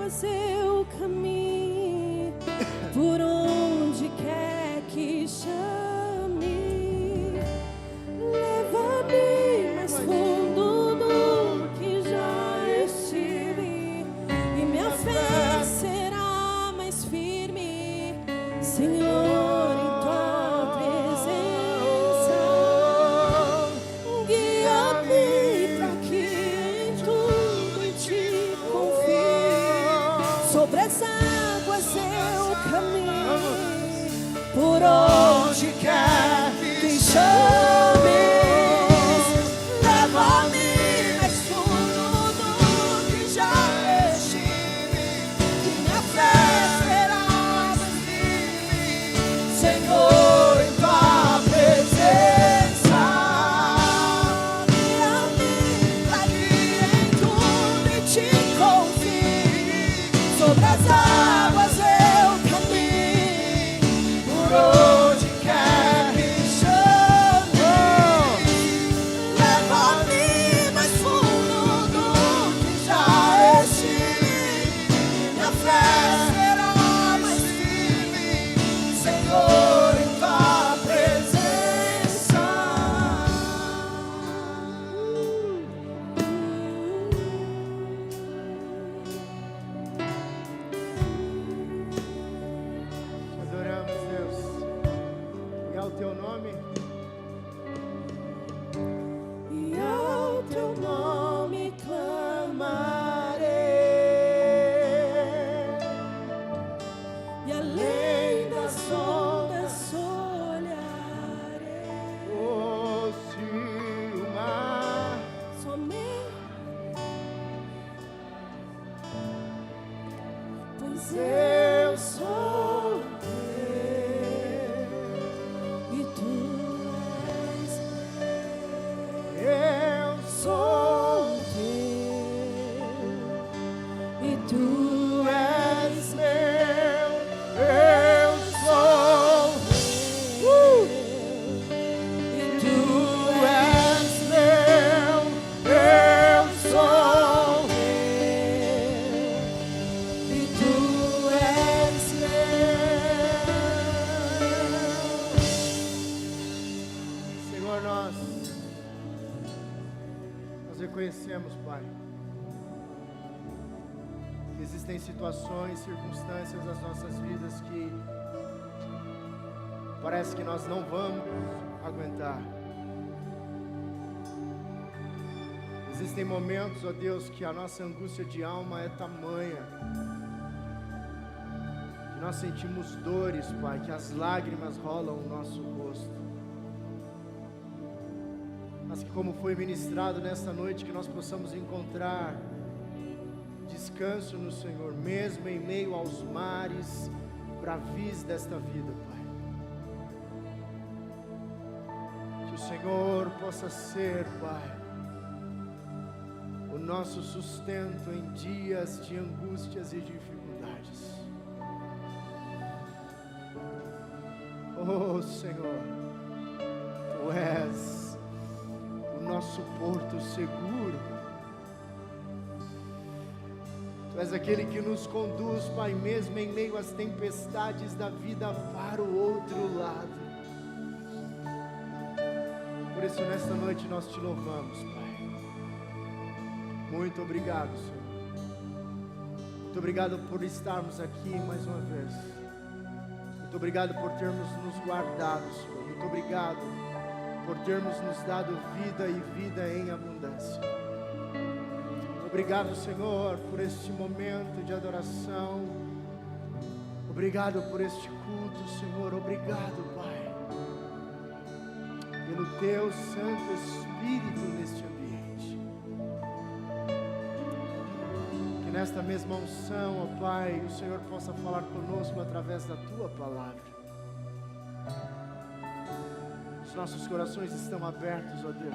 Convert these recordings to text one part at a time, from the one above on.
águas eu caminho, por onde quer que chame, leva-me mais fundo do que já estive, e minha fé será mais firme, Senhor, em tua presença. Guia-me para que em tudo em ti confie. Sobre as águas eu caminho, por onde quer que chames, leva-me mais fundo do que já estive, e minha fé será mais firme, Senhor, em tua presença. Guia-me para que em tudo em ti confie. Sobre as águas eu caminho, por onde quer que chame, leva-me mais fundo do que já estive, minha fé será mais firme, Senhor, em tua presença. Adoramos, Deus. E ao teu nome, E ao teu nome clamarei, e além das ondas olharei, oh, se o mar pois eu sou teu, e tu és eu sou teu, e tu és meu, eu sou, e tu és meu, eu sou, e tu és Senhor, nós reconhecemos, Pai, que existem situações, circunstâncias nas nossas vidas que parece que nós não vamos aguentar. Existem momentos, ó Deus, que a nossa angústia de alma é tamanha, que nós sentimos dores, Pai, que as lágrimas rolam no nosso rosto. Mas que, como foi ministrado nesta noite, que nós possamos encontrar descanso no Senhor, mesmo em meio aos mares bravios desta vida, Pai. Que o Senhor possa ser, Pai, o nosso sustento em dias de angústias e dificuldades. Oh, Senhor, Tu és o nosso porto seguro. Tu és aquele que nos conduz, Pai, mesmo em meio às tempestades da vida, para o outro lado. Por isso, nesta noite nós Te louvamos, Pai. Muito obrigado, Senhor. Muito obrigado por estarmos aqui mais uma vez. Muito obrigado por termos nos guardado, Senhor. Muito obrigado por termos nos dado vida e vida em abundância. Obrigado, Senhor, por este momento de adoração. Obrigado por este culto, Senhor. Obrigado, Pai, pelo Teu Santo Espírito neste ambiente. Que nesta mesma unção, ó Pai, o Senhor possa falar conosco através da Tua palavra. Os nossos corações estão abertos, ó Deus.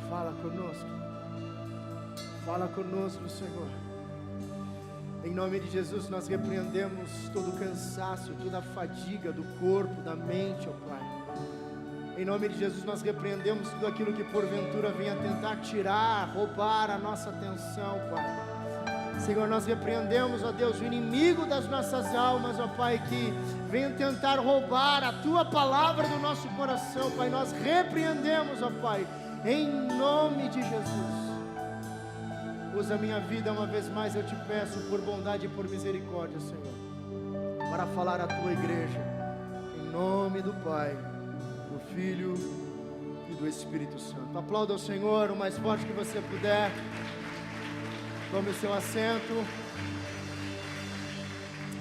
Fala conosco. Fala conosco, Senhor. Em nome de Jesus, nós repreendemos todo o cansaço, toda a fadiga do corpo, da mente, ó Pai. Em nome de Jesus, nós repreendemos tudo aquilo que porventura venha tentar tirar, roubar a nossa atenção, Pai. Senhor, nós repreendemos, ó Deus, o inimigo das nossas almas, ó Pai, que vem tentar roubar a Tua palavra do nosso coração, Pai. Nós repreendemos, ó Pai, em nome de Jesus. Usa a minha vida uma vez mais, eu te peço, por bondade e por misericórdia, Senhor, para falar à Tua igreja, em nome do Pai, do Filho e do Espírito Santo. Aplauda o Senhor o mais forte que você puder. Tome seu assento.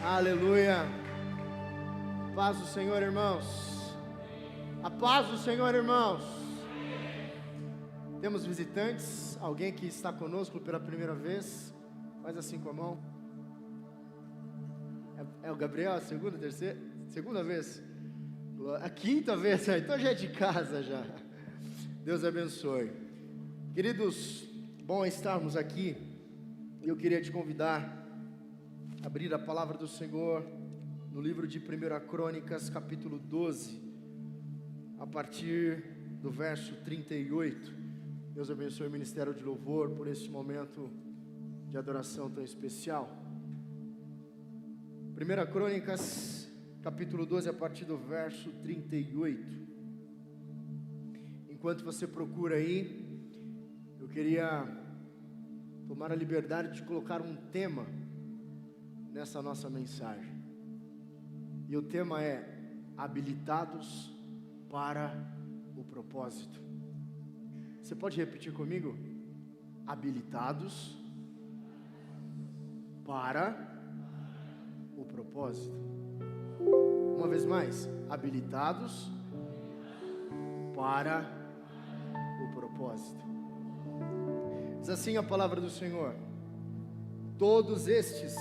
Aleluia. Paz do Senhor, irmãos. A paz do Senhor, irmãos. Temos visitantes, alguém que está conosco pela primeira vez. Faz assim com a mão. É o Gabriel, a segunda, terceira? Segunda vez? A quinta vez, então já é de casa já. Deus abençoe. Queridos, bom estarmos aqui. Eu queria te convidar a abrir a palavra do Senhor no livro de 1 Crônicas, capítulo 12, a partir do verso 38. Deus abençoe o ministério de louvor por esse momento de adoração tão especial. 1 Crônicas, capítulo 12, a partir do verso 38. Enquanto você procura aí, eu queria tomar a liberdade de colocar um tema nessa nossa mensagem. E o tema é habilitados para o propósito. Você pode repetir comigo? Habilitados para o propósito. Uma vez mais, habilitados para o propósito. Diz assim a palavra do Senhor: todos estes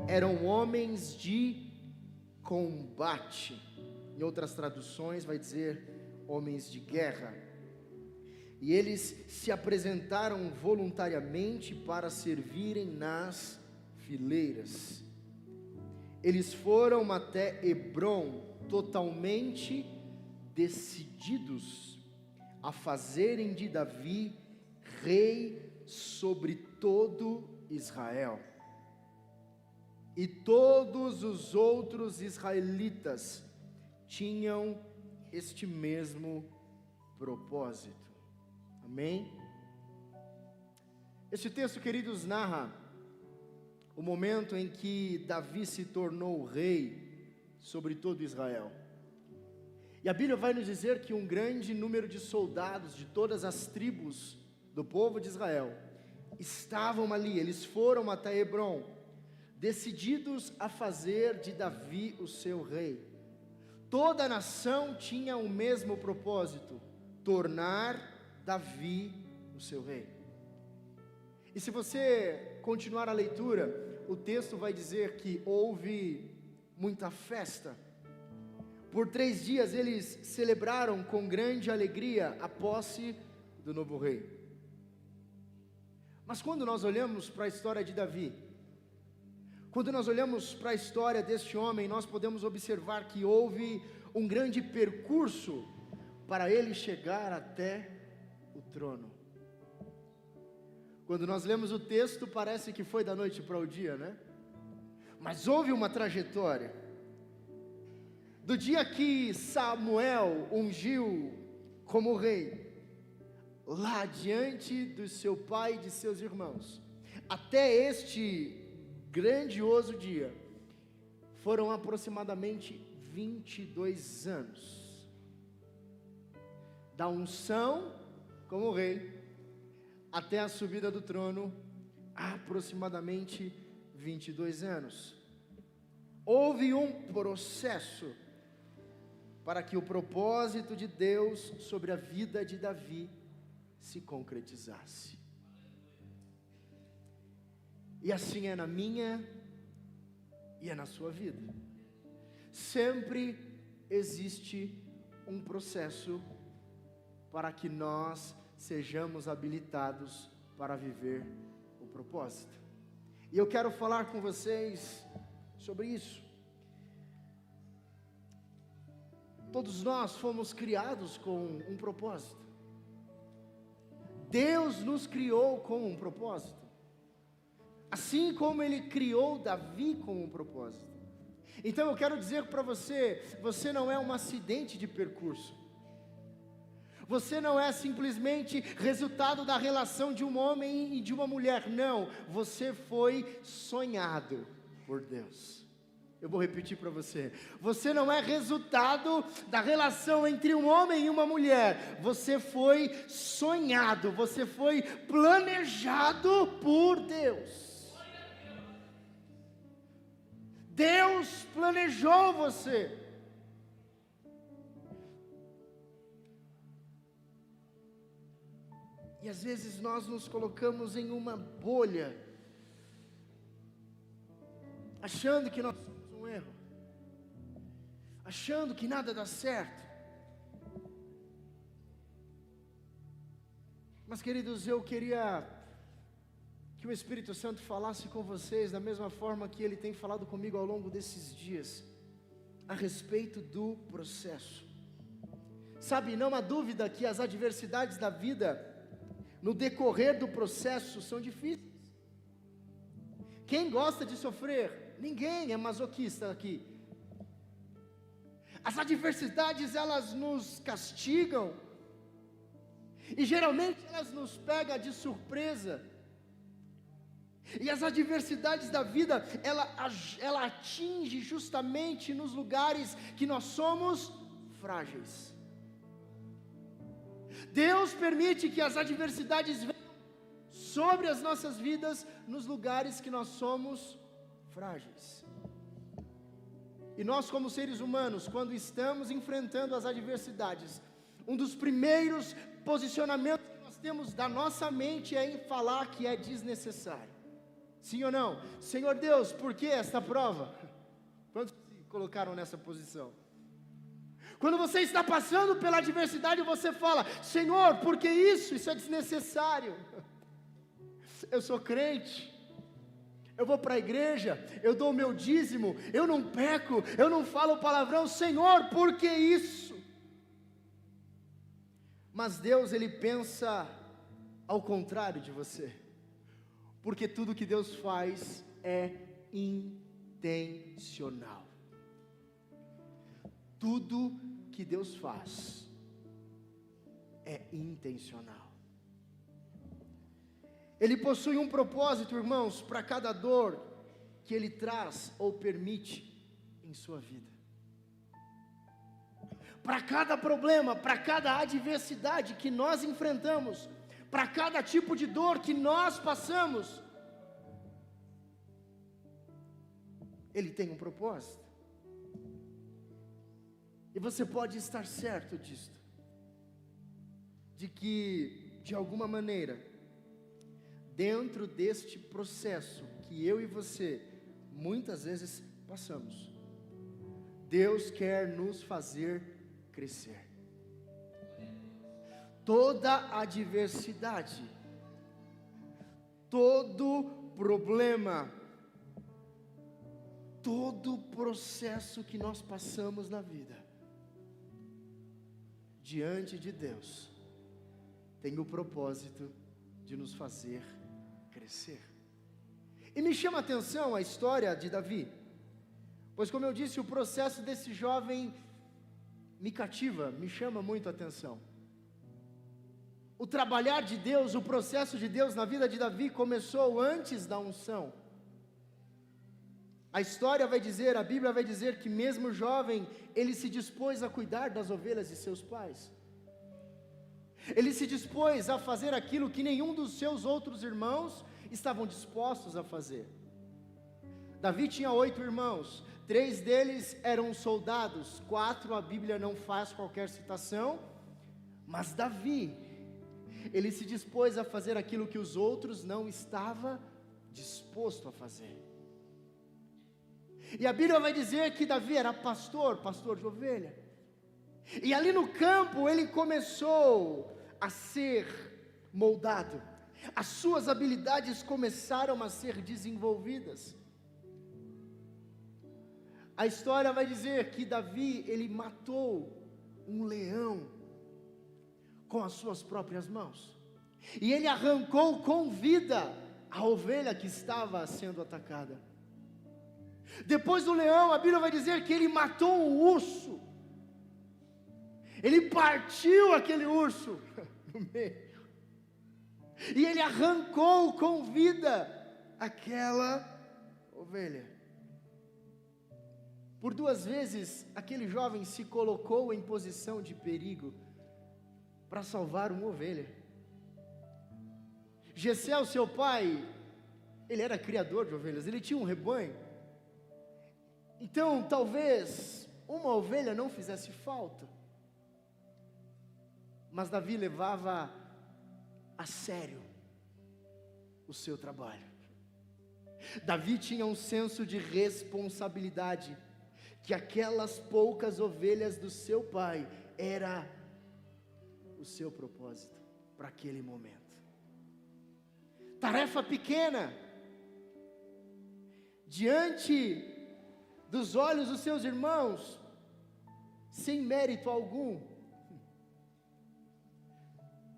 eram homens de combate. Em outras traduções vai dizer homens de guerra. E eles se apresentaram voluntariamente para servirem nas fileiras. Eles foram até Hebrom totalmente decididos a fazerem de Davi rei sobre todo Israel. E todos os outros israelitas tinham este mesmo propósito. Amém? Este texto, queridos, narra o momento em que Davi se tornou rei sobre todo Israel. E a Bíblia vai nos dizer que um grande número de soldados de todas as tribos do povo de Israel estavam ali. Eles foram até Hebrom, decididos a fazer de Davi o seu rei. Toda a nação tinha o mesmo propósito: tornar Davi o seu rei. E se você continuar a leitura, o texto vai dizer que houve muita festa. Por 3 dias eles celebraram com grande alegria a posse do novo rei. Mas quando nós olhamos para a história de Davi, quando nós olhamos para a história deste homem, nós podemos observar que houve um grande percurso para ele chegar até o trono. Quando nós lemos o texto, parece que foi da noite para o dia, né? Mas houve uma trajetória. Do dia que Samuel ungiu como rei, lá diante do seu pai e de seus irmãos, até este grandioso dia, foram aproximadamente 22 anos, da unção como rei, até a subida do trono, aproximadamente 22 anos. Houve um processo para que o propósito de Deus sobre a vida de Davi se concretizasse. E assim é na minha e é na sua vida. Sempre existe um processo para que nós sejamos habilitados para viver o propósito. E eu quero falar com vocês sobre isso. Todos nós fomos criados com um propósito. Deus nos criou com um propósito. assim como Ele criou Davi com um propósito. Então eu quero dizer para você, você não é um acidente de percurso. Você não é simplesmente resultado da relação de um homem e de uma mulher, não. Você foi sonhado por Deus. Eu vou repetir para você. Você não é resultado da relação entre um homem e uma mulher. Você foi sonhado, você foi planejado por Deus. Deus planejou você. E às vezes nós nos colocamos em uma bolha, achando que nós somos um erro, achando que nada dá certo. Mas queridos, eu queria que o Espírito Santo falasse com vocês da mesma forma que Ele tem falado comigo ao longo desses dias, a respeito do processo. Sabe, não há dúvida que as adversidades da vida, no decorrer do processo, são difíceis. Quem gosta de sofrer? Ninguém é masoquista aqui. As adversidades, elas nos castigam, e geralmente elas nos pegam de surpresa. E as adversidades da vida, ela atinge justamente nos lugares que nós somos frágeis. Deus permite que as adversidades venham sobre as nossas vidas nos lugares que nós somos frágeis. E nós, como seres humanos, quando estamos enfrentando as adversidades, um dos primeiros posicionamentos que nós temos da nossa mente é em falar que é desnecessário. Sim ou não? Senhor Deus, por que esta prova? Quantos se colocaram nessa posição? Quando você está passando pela adversidade, você fala: Senhor, por que isso? Isso é desnecessário. Eu sou crente, eu vou para a igreja, eu dou o meu dízimo, eu não peco, eu não falo palavrão. Senhor, por que isso? Mas Deus, Ele pensa ao contrário de você, porque tudo que Deus faz é intencional. Tudo que Deus faz é intencional. Ele possui um propósito, irmãos, para cada dor que Ele traz ou permite em sua vida. Para cada problema, para cada adversidade que nós enfrentamos, para cada tipo de dor que nós passamos, Ele tem um propósito. E você pode estar certo disto, de que, de alguma maneira, dentro deste processo que eu e você muitas vezes passamos, Deus quer nos fazer crescer. Toda adversidade, todo problema, todo processo que nós passamos na vida, diante de Deus, tem o propósito de nos fazer crescer. E me chama a atenção a história de Davi, pois, como eu disse, o processo desse jovem me cativa, me chama muito a atenção. O trabalhar de Deus, o processo de Deus na vida de Davi começou antes da unção. A história vai dizer, a Bíblia vai dizer que mesmo jovem, ele se dispôs a cuidar das ovelhas de seus pais. Ele se dispôs a fazer aquilo que nenhum dos seus outros irmãos estavam dispostos a fazer. Davi tinha 8 irmãos, 3 deles eram soldados, 4 a Bíblia não faz qualquer citação, mas Davi, ele se dispôs a fazer aquilo que os outros não estavam dispostos a fazer. E a Bíblia vai dizer que Davi era pastor de ovelha. E ali no campo ele começou a ser moldado. As suas habilidades começaram a ser desenvolvidas. A história vai dizer que Davi, ele matou um leão com as suas próprias mãos. E ele arrancou com vida a ovelha que estava sendo atacada. Depois do leão, a Bíblia vai dizer que ele matou o urso. Ele partiu aquele urso no meio. E ele arrancou com vida aquela ovelha. Por 2 vezes, aquele jovem se colocou em posição de perigo para salvar uma ovelha. Jessé, o seu pai, ele era criador de ovelhas, ele tinha um rebanho. Então, talvez uma ovelha não fizesse falta. Mas Davi levava a sério o seu trabalho. Davi tinha um senso de responsabilidade, que aquelas poucas ovelhas do seu pai era o seu propósito para aquele momento. Tarefa pequena, diante dos olhos dos seus irmãos, sem mérito algum,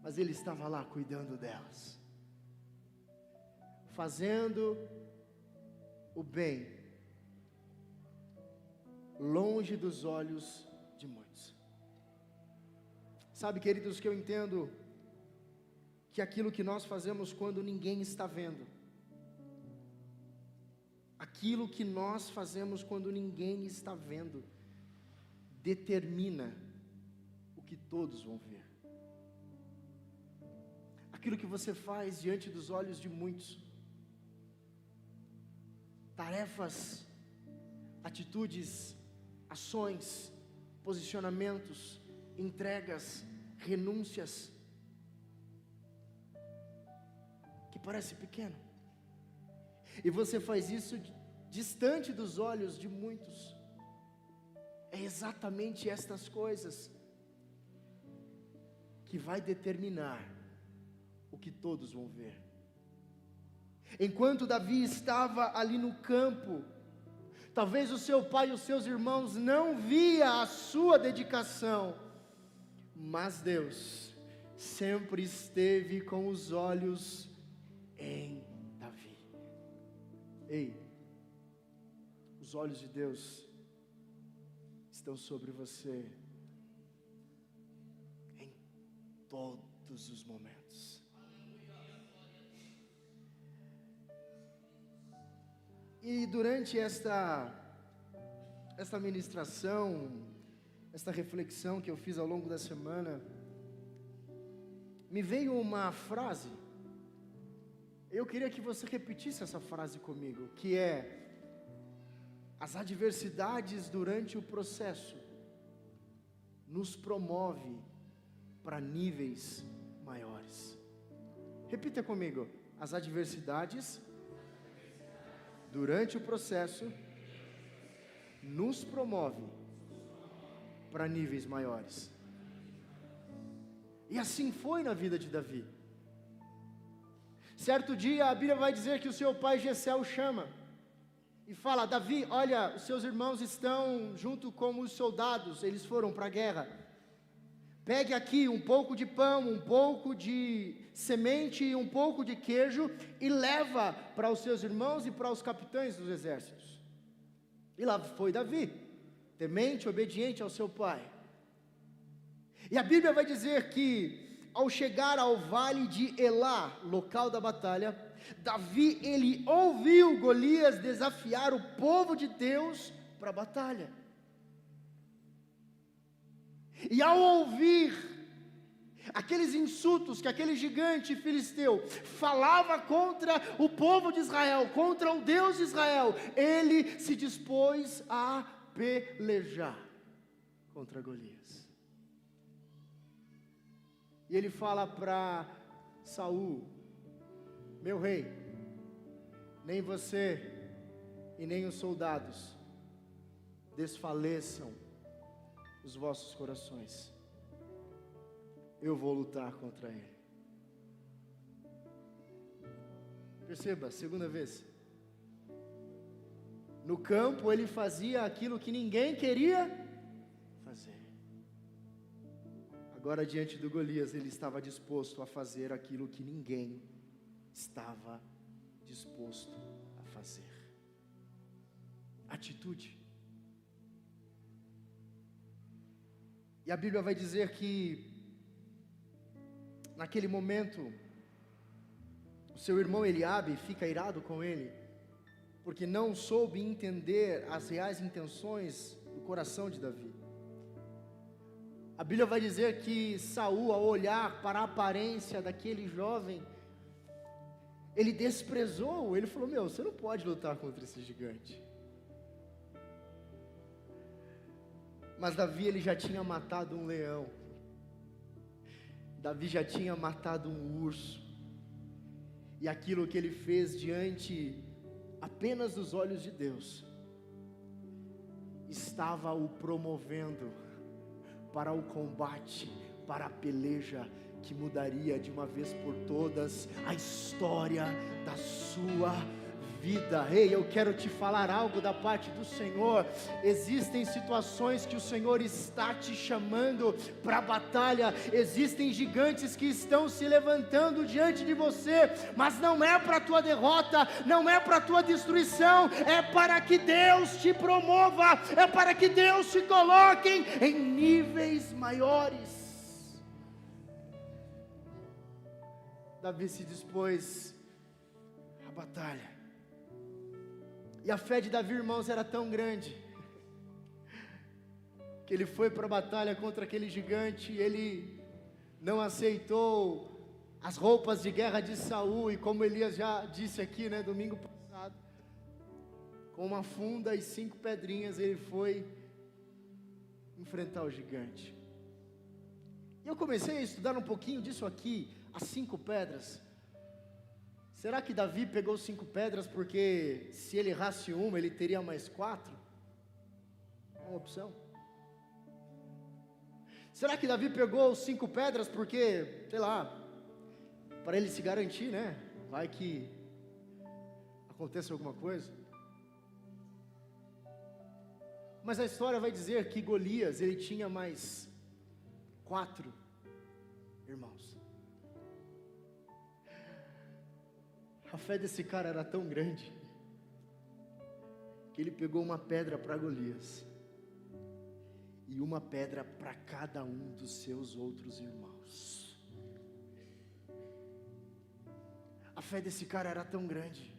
mas ele estava lá cuidando delas, fazendo o bem, longe dos olhos de muitos. Sabe, queridos, que eu entendo que aquilo que nós fazemos quando ninguém está vendo, aquilo que nós fazemos quando ninguém está vendo, determina o que todos vão ver. Aquilo que você faz diante dos olhos de muitos, tarefas, atitudes, ações, posicionamentos, entregas, renúncias, que parece pequeno, e você faz isso distante dos olhos de muitos. É exatamente estas coisas que vai determinar o que todos vão ver. Enquanto Davi estava ali no campo, talvez o seu pai e os seus irmãos não via a sua dedicação, mas Deus sempre esteve com os olhos em Davi. Ei, os olhos de Deus estão sobre você em todos os momentos. E durante esta ministração, esta reflexão que eu fiz ao longo da semana, me veio uma frase. Eu queria que você repetisse essa frase comigo, que é: as adversidades durante o processo nos promove para níveis maiores. Repita comigo: as adversidades durante o processo nos promove para níveis maiores. E assim foi na vida de Davi. Certo dia a Bíblia vai dizer que o seu pai Jessé o chama e fala: Davi, olha, os seus irmãos estão junto com os soldados, eles foram para a guerra. Pegue aqui um pouco de pão, um pouco de semente e um pouco de queijo e leva para os seus irmãos e para os capitães dos exércitos. E lá foi Davi, temente, obediente ao seu pai. E a Bíblia vai dizer que ao chegar ao vale de Elá, local da batalha, Davi, ele ouviu Golias desafiar o povo de Deus para a batalha. E ao ouvir aqueles insultos que aquele gigante filisteu falava contra o povo de Israel, contra o Deus de Israel, ele se dispôs a pelejar contra Golias. E ele fala para Saul: meu rei, nem você e nem os soldados desfaleçam os vossos corações, eu vou lutar contra ele. Perceba, segunda vez, no campo ele fazia aquilo que ninguém queria fazer. Agora diante do Golias ele estava disposto a fazer aquilo que ninguém estava disposto a fazer. Atitude. E a Bíblia vai dizer que, naquele momento, o seu irmão Eliabe fica irado com ele, porque não soube entender as reais intenções do coração de Davi. A Bíblia vai dizer que Saul, ao olhar para a aparência daquele jovem, ele desprezou, ele falou: meu, você não pode lutar contra esse gigante. Mas Davi, ele já tinha matado um leão, Davi já tinha matado um urso, e aquilo que ele fez diante apenas dos olhos de Deus, estava o promovendo para o combate, para a peleja que mudaria de uma vez por todas a história da sua vida. Ei, eu quero te falar algo da parte do Senhor. Existem situações que o Senhor está te chamando para a batalha, existem gigantes que estão se levantando diante de você, mas não é para a tua derrota, não é para a tua destruição, é para que Deus te promova, é para que Deus te coloque em níveis maiores. Davi se dispôs à batalha. E a fé de Davi, irmãos, era tão grande, que ele foi para a batalha contra aquele gigante, ele não aceitou as roupas de guerra de Saul, e como Elias já disse aqui, domingo passado, com uma funda e 5 pedrinhas, ele foi enfrentar o gigante. E eu comecei a estudar um pouquinho disso aqui, as 5 pedras. Será que Davi pegou 5 pedras porque se ele errasse uma, ele teria mais 4? É uma opção. Será que Davi pegou 5 pedras porque, sei lá, para ele se garantir, vai que aconteça alguma coisa? Mas a história vai dizer que Golias, ele tinha mais 4 irmãos. A fé desse cara era tão grande, que ele pegou uma pedra para Golias, e uma pedra para cada um dos seus outros irmãos. A fé desse cara era tão grande,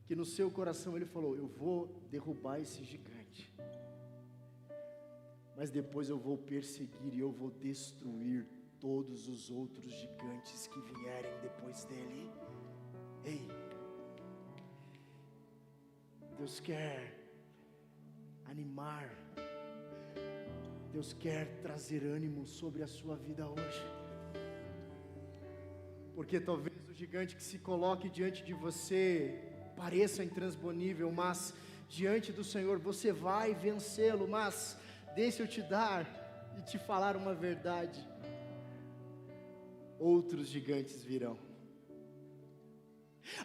que no seu coração ele falou: eu vou derrubar esse gigante, mas depois eu vou perseguir e eu vou destruir todos os outros gigantes que vierem depois dele. Ei, Deus quer animar, Deus quer trazer ânimo sobre a sua vida hoje, porque talvez o gigante que se coloque diante de você pareça intransponível, mas diante do Senhor você vai vencê-lo. Mas deixa eu te dar e te falar uma verdade: outros gigantes virão.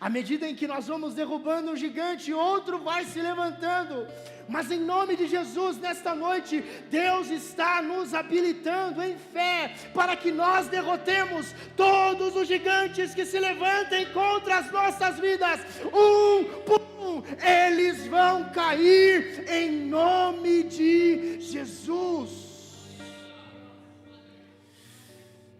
À medida em que nós vamos derrubando um gigante, outro vai se levantando. Mas em nome de Jesus, nesta noite, Deus está nos habilitando em fé, para que nós derrotemos todos os gigantes que se levantem contra as nossas vidas. Um por um, eles vão cair em nome de Jesus.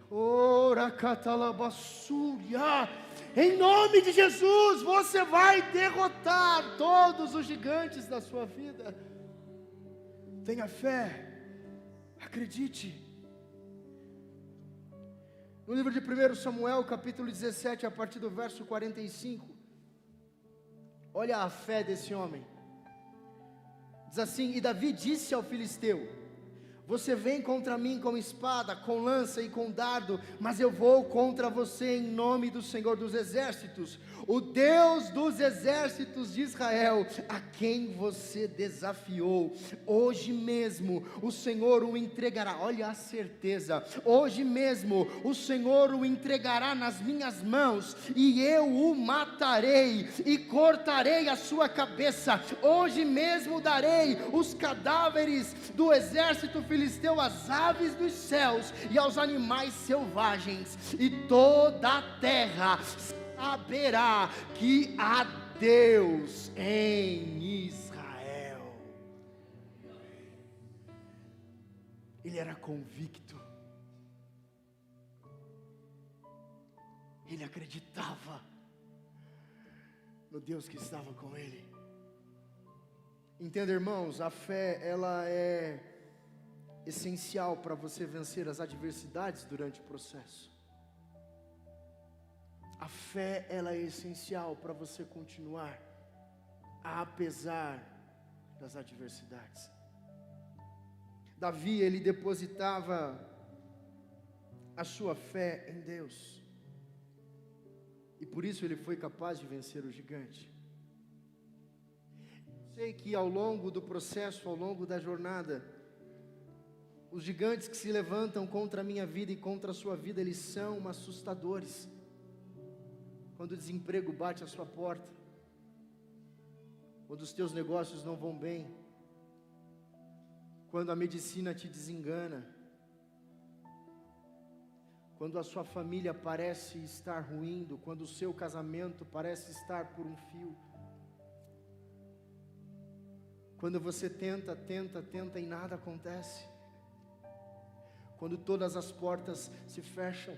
Ora catalabassúria. Em nome de Jesus, você vai derrotar todos os gigantes da sua vida. Tenha fé, acredite. No livro de 1 Samuel, capítulo 17, a partir do verso 45, olha a fé desse homem. Diz assim: e Davi disse ao filisteu: você vem contra mim com espada, com lança e com dardo, mas eu vou contra você em nome do Senhor dos exércitos, o Deus dos exércitos de Israel, a quem você desafiou. Hoje mesmo o Senhor o entregará. Olha a certeza: hoje mesmo o Senhor o entregará nas minhas mãos, e eu o matarei e cortarei a sua cabeça. Hoje mesmo darei os cadáveres do exército filisteu às aves dos céus e aos animais selvagens, e toda a terra saberá que há Deus em Israel. Ele era convicto. Ele acreditava no Deus que estava com ele. Entenda, irmãos, a fé, ela é essencial para você vencer as adversidades durante o processo. A fé, ela é essencial para você continuar, apesar das adversidades. Davi, ele depositava a sua fé em Deus, e por isso ele foi capaz de vencer o gigante. Sei que ao longo do processo, ao longo da jornada, os gigantes que se levantam contra a minha vida e contra a sua vida, eles são assustadores. Quando o desemprego bate à sua porta, quando os teus negócios não vão bem, quando a medicina te desengana, quando a sua família parece estar ruindo, quando o seu casamento parece estar por um fio, quando você tenta e nada acontece, quando todas as portas se fecham,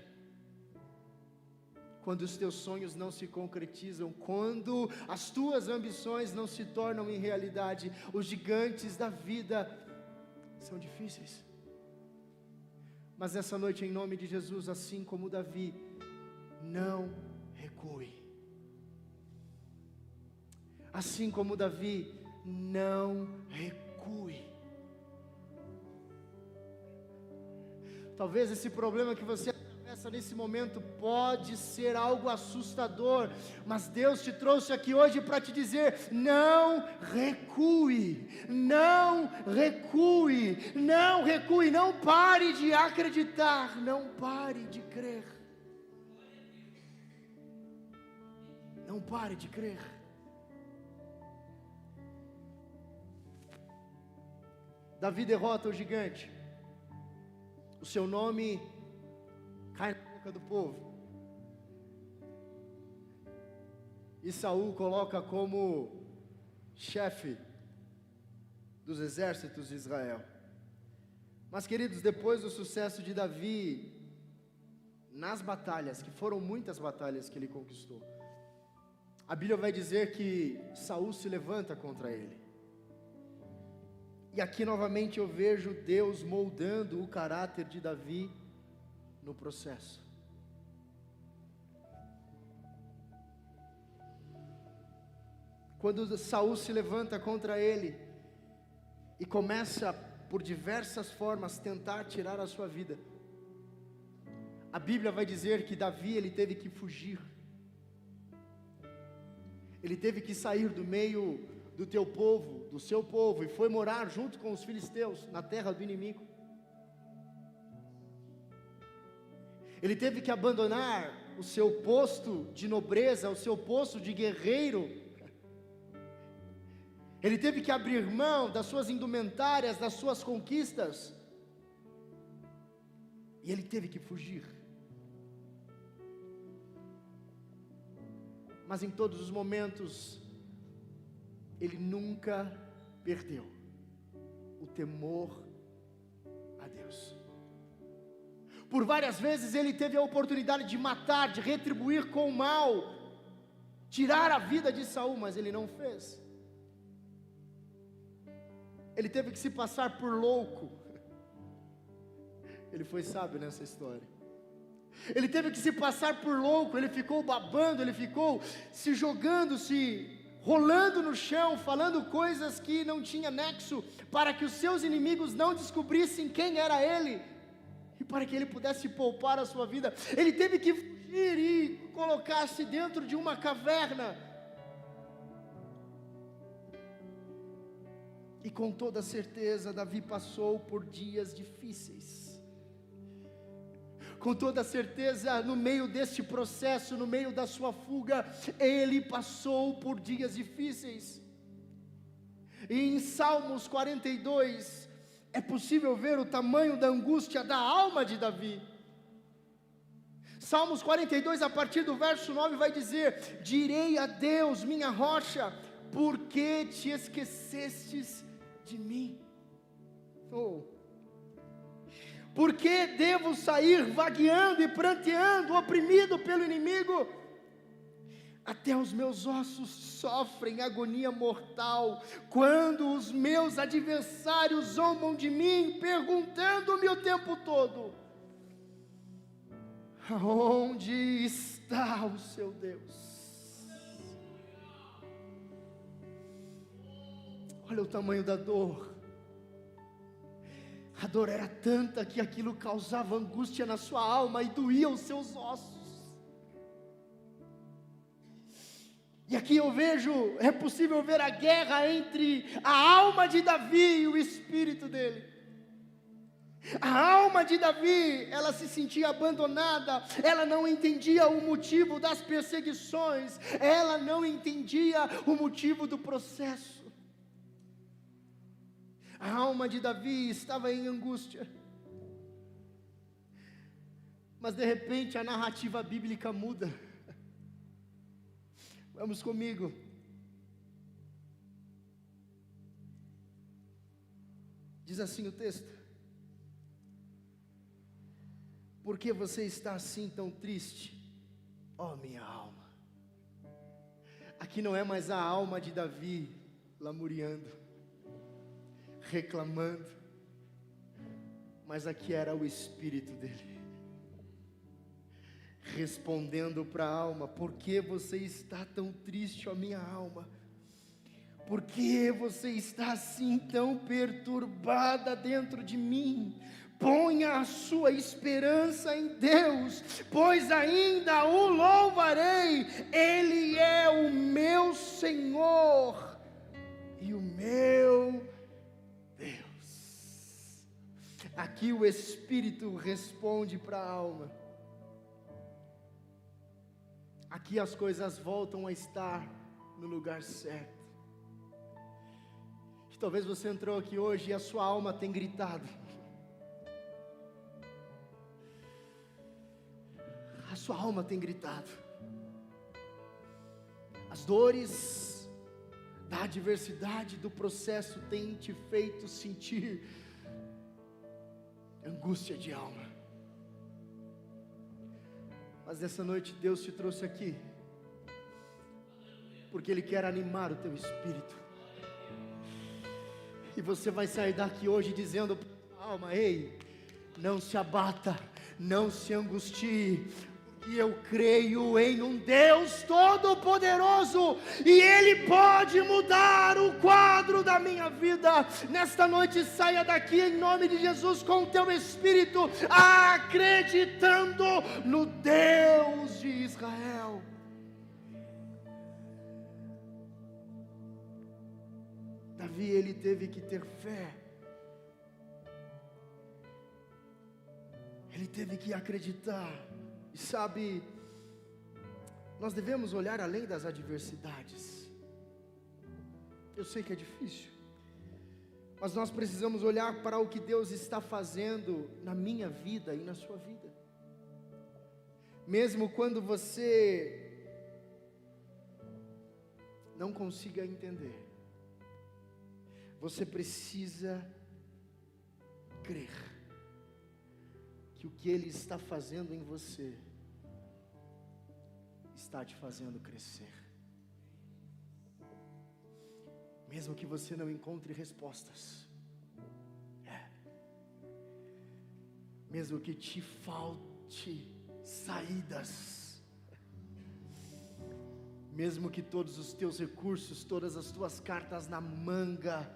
quando os teus sonhos não se concretizam, quando as tuas ambições não se tornam em realidade, os gigantes da vida são difíceis. Mas essa noite, em nome de Jesus, assim como Davi, não recue. Assim como Davi, não recue. Talvez esse problema que você atravessa nesse momento pode ser algo assustador, mas Deus te trouxe aqui hoje para te dizer: não recue, não recue, não recue, não pare de acreditar, não pare de crer. Não pare de crer. Davi derrota o gigante. O seu nome cai na boca do povo. E Saul coloca como chefe dos exércitos de Israel. Mas, queridos, depois do sucesso de Davi nas batalhas, que foram muitas batalhas que ele conquistou, a Bíblia vai dizer que Saul se levanta contra ele. E aqui novamente eu vejo Deus moldando o caráter de Davi no processo. Quando Saul se levanta contra ele e começa por diversas formas tentar tirar a sua vida, a Bíblia vai dizer que Davi, ele teve que fugir. Ele teve que sair do meio do teu povo, do seu povo, e foi morar junto com os filisteus, na terra do inimigo. Ele teve que abandonar o seu posto de nobreza, o seu posto de guerreiro. Ele teve que abrir mão das suas indumentárias, das suas conquistas, e ele teve que fugir. Mas em todos os momentos, ele nunca perdeu o temor a Deus. Por várias vezes ele teve a oportunidade de matar, de retribuir com o mal, tirar a vida de Saul, mas ele não fez. Ele teve que se passar por louco. Ele foi sábio nessa história. Ele teve que se passar por louco, ele ficou babando, ele ficou se jogando, rolando no chão, falando coisas que não tinha nexo, para que os seus inimigos não descobrissem quem era ele, e para que ele pudesse poupar a sua vida. Ele teve que fugir e colocar-se dentro de uma caverna, e com toda certeza Davi passou por dias difíceis. Com toda certeza, no meio deste processo, no meio da sua fuga, ele passou por dias difíceis. E em Salmos 42, é possível ver o tamanho da angústia da alma de Davi. Salmos 42, a partir do verso 9, vai dizer: direi a Deus, minha rocha, por que te esquecestes de mim? Por que devo sair vagueando e pranteando, oprimido pelo inimigo? Até os meus ossos sofrem agonia mortal, quando os meus adversários zombam de mim, perguntando-me o tempo todo: aonde está o seu Deus? Olha o tamanho da dor. A dor era tanta que aquilo causava angústia na sua alma e doía os seus ossos. E aqui eu vejo, é possível ver a guerra entre a alma de Davi e o espírito dele. A alma de Davi, ela se sentia abandonada, ela não entendia o motivo das perseguições, ela não entendia o motivo do processo. A alma de Davi estava em angústia. Mas de repente a narrativa bíblica muda. Vamos comigo. Diz assim o texto: por que você está assim tão triste, ó minha alma? Aqui não é mais a alma de Davi lamuriando, reclamando, mas aqui era o espírito dele respondendo para a alma: por que você está tão triste, ó minha alma? Por que você está assim tão perturbada dentro de mim? Ponha a sua esperança em Deus, pois ainda o louvarei. Ele é o meu Senhor e o meu Deus. Aqui o Espírito responde para a alma. Aqui as coisas voltam a estar no lugar certo. E talvez você entrou aqui hoje e a sua alma tem gritado. A sua alma tem gritado. As dores da adversidade, do processo têm te feito sentir angústia de alma. Mas nessa noite Deus te trouxe aqui, porque Ele quer animar o teu espírito. E você vai sair daqui hoje dizendo para a alma: ei, não se abata, não se angustie, porque eu creio em um Deus todo-poderoso, e Ele pode mudar o quadro da minha vida. Nesta noite saia daqui em nome de Jesus com o teu espírito, acreditando no Deus de Israel. Davi, ele teve que ter fé, ele teve que acreditar. E sabe, nós devemos olhar além das adversidades. Eu sei que é difícil, mas nós precisamos olhar para o que Deus está fazendo na minha vida e na sua vida. Mesmo quando você não consiga entender, você precisa crer que o que Ele está fazendo em você está te fazendo crescer. Mesmo que você não encontre respostas, mesmo que te falte saídas, mesmo que todos os teus recursos, todas as tuas cartas na manga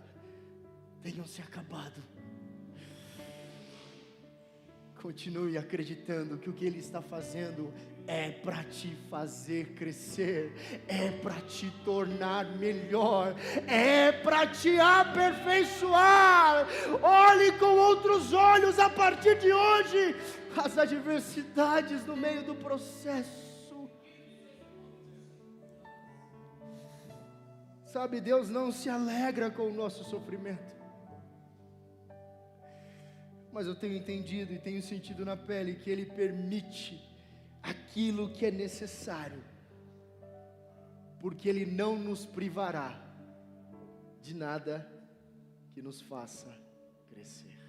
tenham se acabado, continue acreditando que o que Ele está fazendo é para te fazer crescer, é para te tornar melhor, é para te aperfeiçoar. Olhe com outros olhos a partir de hoje as adversidades no meio do processo. Sabe, Deus não se alegra com o nosso sofrimento. Mas eu tenho entendido e tenho sentido na pele que Ele permite a aquilo que é necessário, porque Ele não nos privará de nada que nos faça crescer.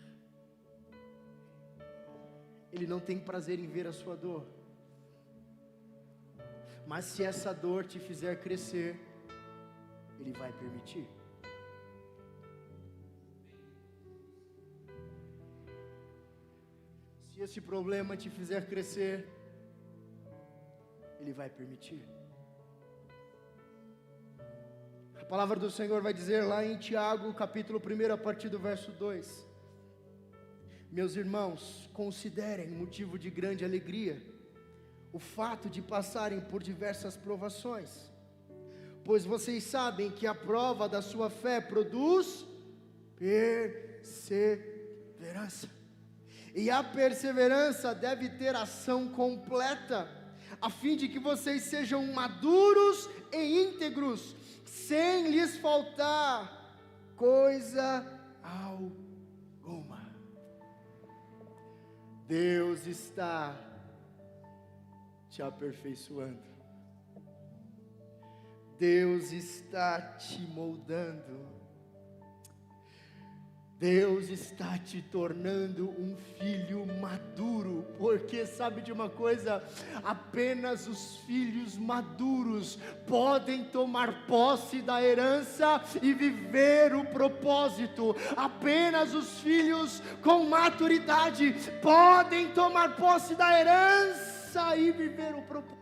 Ele não tem prazer em ver a sua dor, mas se essa dor te fizer crescer, Ele vai permitir. Se esse problema te fizer crescer, Ele vai permitir. A palavra do Senhor vai dizer lá em Tiago, capítulo 1, a partir do verso 2: Meus irmãos, considerem motivo de grande alegria o fato de passarem por diversas provações, pois vocês sabem que a prova da sua fé produz perseverança. E a perseverança deve ter ação completa, a fim de que vocês sejam maduros e íntegros, sem lhes faltar coisa alguma. Deus está te aperfeiçoando. Deus está te moldando. Deus está te tornando um filho maduro, porque sabe de uma coisa? Apenas os filhos maduros podem tomar posse da herança e viver o propósito. Apenas os filhos com maturidade podem tomar posse da herança e viver o propósito.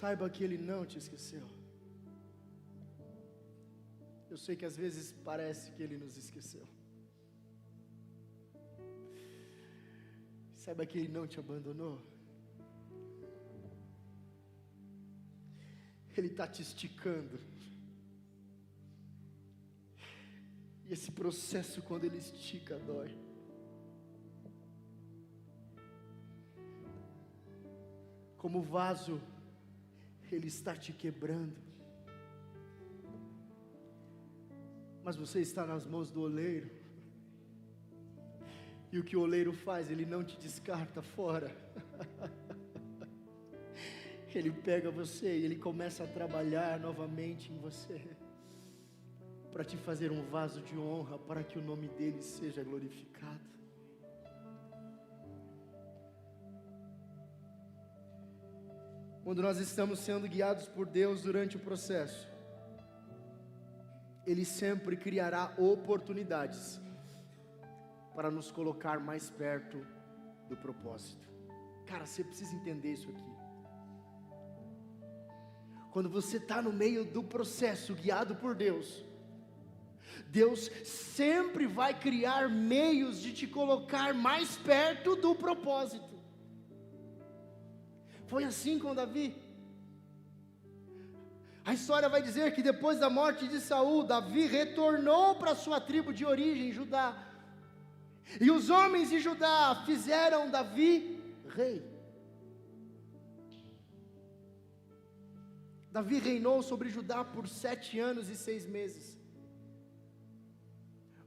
Saiba que Ele não te esqueceu. Eu sei que às vezes parece que Ele nos esqueceu. Saiba que Ele não te abandonou. Ele está te esticando. E esse processo, quando Ele estica, dói. Como vaso, Ele está te quebrando, mas você está nas mãos do oleiro, e o que o oleiro faz? Ele não te descarta fora, Ele pega você e Ele começa a trabalhar novamente em você, para te fazer um vaso de honra, para que o nome dEle seja glorificado. Quando nós estamos sendo guiados por Deus durante o processo, Ele sempre criará oportunidades para nos colocar mais perto do propósito. Cara, você precisa entender isso aqui. Quando você está no meio do processo, guiado por Deus, Deus sempre vai criar meios de te colocar mais perto do propósito. Foi assim com Davi. A história vai dizer que depois da morte de Saul, Davi retornou para sua tribo de origem, Judá. E os homens de Judá fizeram Davi rei. Davi reinou sobre Judá por 7 anos e 6 meses.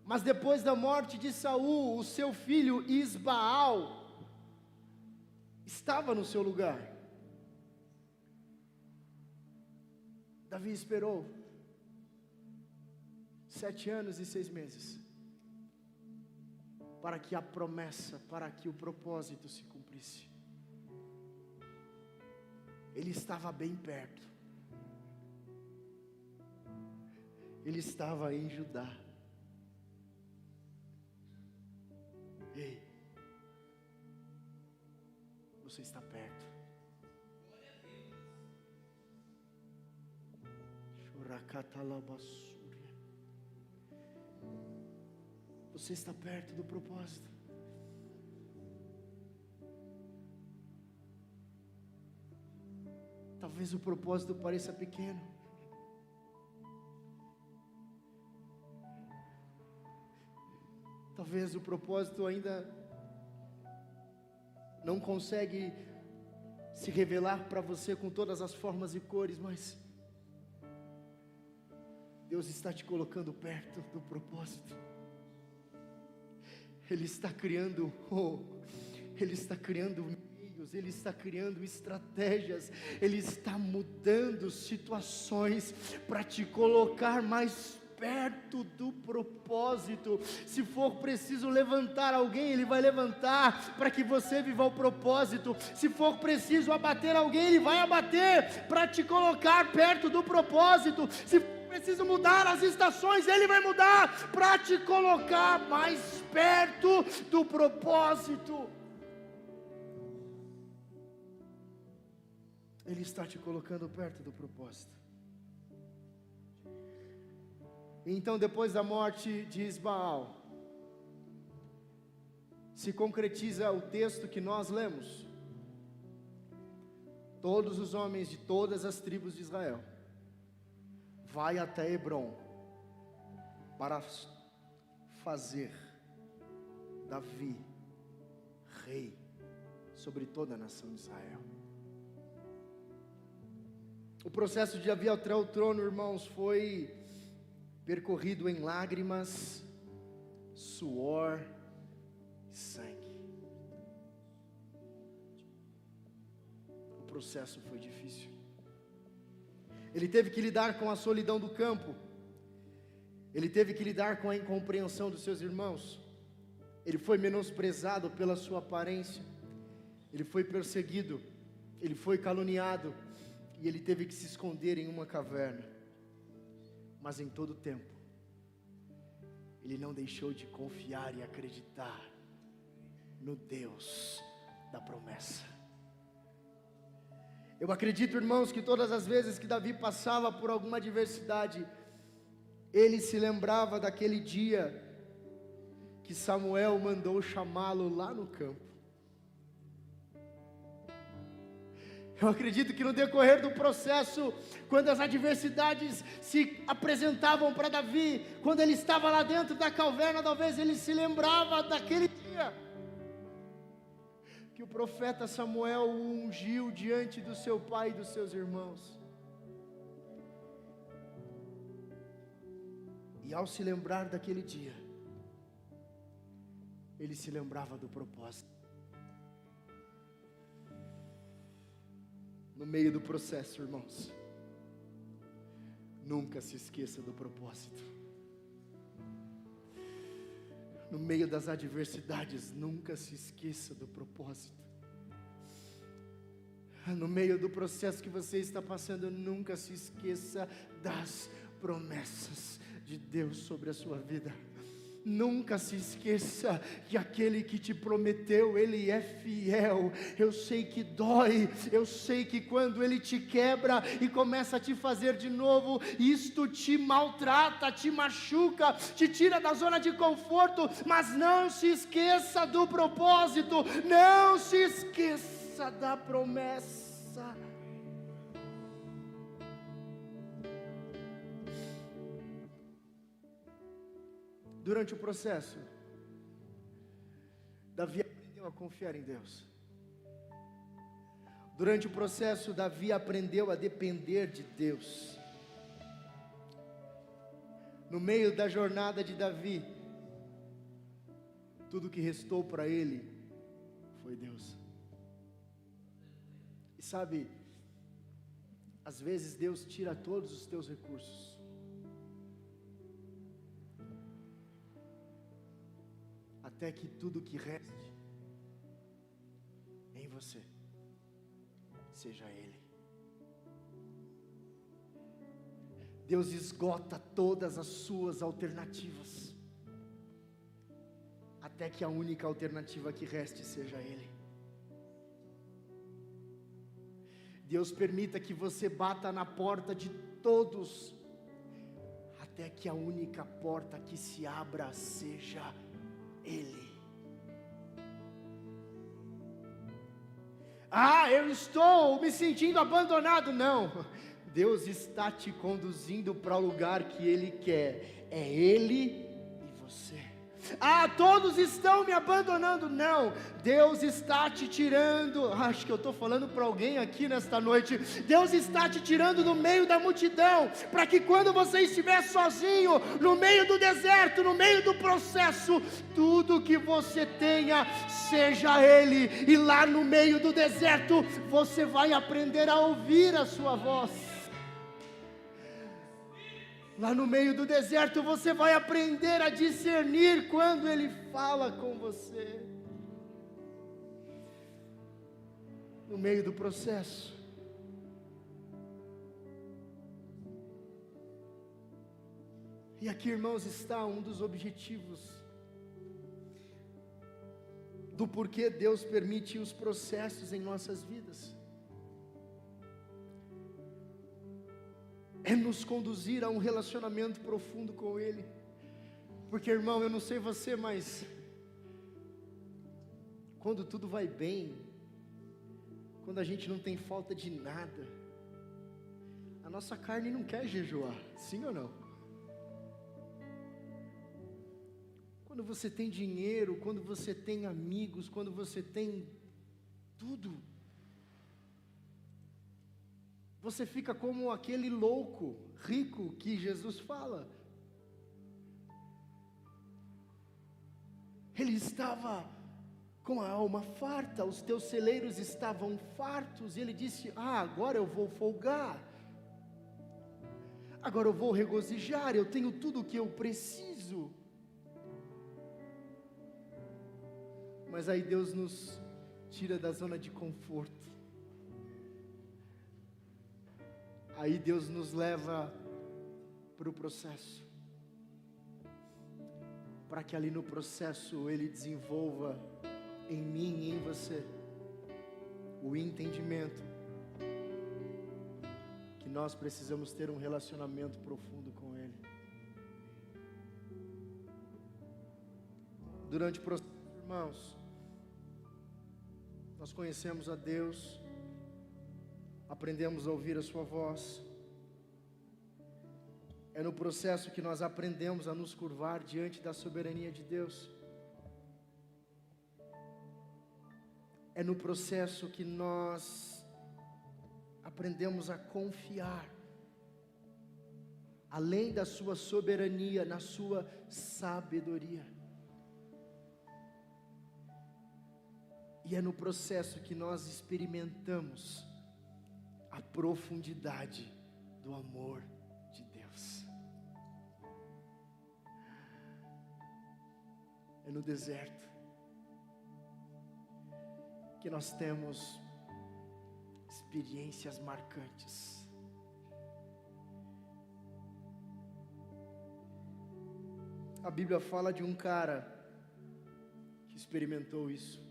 Mas depois da morte de Saul, o seu filho Isbaal estava no seu lugar. Davi esperou 7 anos e 6 meses para que a promessa, para que o propósito se cumprisse. Ele estava bem perto. Ele estava em Judá. Ei, você está perto. Você está perto do propósito. Talvez o propósito pareça pequeno. Talvez o propósito ainda não consegue se revelar para você com todas as formas e cores, mas Deus está te colocando perto do propósito. Ele está criando meios, Ele está criando estratégias, Ele está mudando situações para te colocar mais perto do propósito. Se for preciso levantar alguém, Ele vai levantar para que você viva o propósito. Se for preciso abater alguém, Ele vai abater para te colocar perto do propósito. Se for preciso mudar as estações, Ele vai mudar para te colocar mais perto do propósito. Ele está te colocando perto do propósito. Então, depois da morte de Isbaal, se concretiza o texto que nós lemos. Todos os homens de todas as tribos de Israel vai até Hebrom para fazer Davi rei sobre toda a nação de Israel. O processo de Davi até o trono, irmãos, foi percorrido em lágrimas, suor e sangue. O processo foi difícil. Ele teve que lidar com a solidão do campo. Ele teve que lidar com a incompreensão dos seus irmãos. Ele foi menosprezado pela sua aparência. Ele foi perseguido. Ele foi caluniado. E ele teve que se esconder em uma caverna. Mas em todo tempo, ele não deixou de confiar e acreditar no Deus da promessa. Eu acredito, irmãos, que todas as vezes que Davi passava por alguma adversidade, ele se lembrava daquele dia que Samuel mandou chamá-lo lá no campo. Eu acredito que no decorrer do processo, quando as adversidades se apresentavam para Davi, quando ele estava lá dentro da caverna, talvez ele se lembrava daquele dia que o profeta Samuel o ungiu diante do seu pai e dos seus irmãos. E ao se lembrar daquele dia, ele se lembrava do propósito. No meio do processo, irmãos, nunca se esqueça do propósito. No meio das adversidades, nunca se esqueça do propósito. No meio do processo que você está passando, nunca se esqueça das promessas de Deus sobre a sua vida. Nunca se esqueça que aquele que te prometeu, Ele é fiel. Eu sei que dói, eu sei que quando Ele te quebra e começa a te fazer de novo, isto te maltrata, te machuca, te tira da zona de conforto, mas não se esqueça do propósito, não se esqueça da promessa. Durante o processo, Davi aprendeu a confiar em Deus. Durante o processo, Davi aprendeu a depender de Deus. No meio da jornada de Davi, tudo que restou para ele foi Deus. E sabe, às vezes Deus tira todos os teus recursos, até que tudo que reste em você seja Ele. Deus esgota todas as suas alternativas, até que a única alternativa que reste seja Ele. Deus permita que você bata na porta de todos, até que a única porta que se abra seja Ele. Eu estou me sentindo abandonado. Não, Deus está te conduzindo para o lugar que Ele quer. É Ele e você. Ah, todos estão me abandonando. Não, Deus está te tirando. Acho que eu estou falando para alguém aqui nesta noite. Deus está te tirando do meio da multidão, para que quando você estiver sozinho, no meio do deserto, no meio do processo, tudo que você tenha seja Ele. E lá no meio do deserto, você vai aprender a ouvir a sua voz. Lá no meio do deserto você vai aprender a discernir quando Ele fala com você. No meio do processo. E aqui, irmãos, está um dos objetivos do porquê Deus permite os processos em nossas vidas. É nos conduzir a um relacionamento profundo com Ele. Porque, irmão, eu não sei você, mas quando tudo vai bem, quando a gente não tem falta de nada, a nossa carne não quer jejuar, sim ou não? Quando você tem dinheiro, quando você tem amigos, quando você tem tudo, você fica como aquele louco, rico que Jesus fala. Ele estava com a alma farta, os teus celeiros estavam fartos, e ele disse: agora eu vou folgar, agora eu vou regozijar, eu tenho tudo o que eu preciso. Mas aí Deus nos tira da zona de conforto. Aí Deus nos leva para o processo, para que ali no processo Ele desenvolva em mim e em você o entendimento que nós precisamos ter um relacionamento profundo com Ele. Durante o processo, irmãos, nós conhecemos a Deus, aprendemos a ouvir a sua voz. É no processo que nós aprendemos a nos curvar diante da soberania de Deus. É no processo que nós aprendemos a confiar, além da sua soberania, na sua sabedoria. E é no processo que nós experimentamos a profundidade do amor de Deus. É no deserto que nós temos experiências marcantes. A Bíblia fala de um cara que experimentou isso.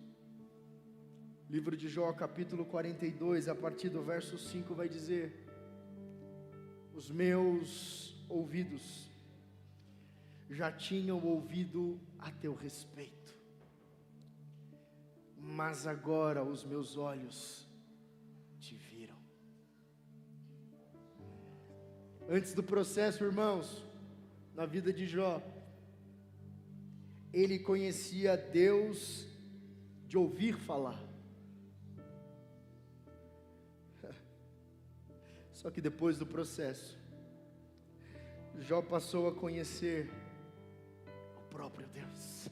Livro de Jó, capítulo 42, a partir do verso 5 vai dizer: os meus ouvidos já tinham ouvido a teu respeito, mas agora os meus olhos te viram. Antes do processo, irmãos, na vida de Jó, ele conhecia Deus de ouvir falar. Só que depois do processo, Jó passou a conhecer o próprio Deus.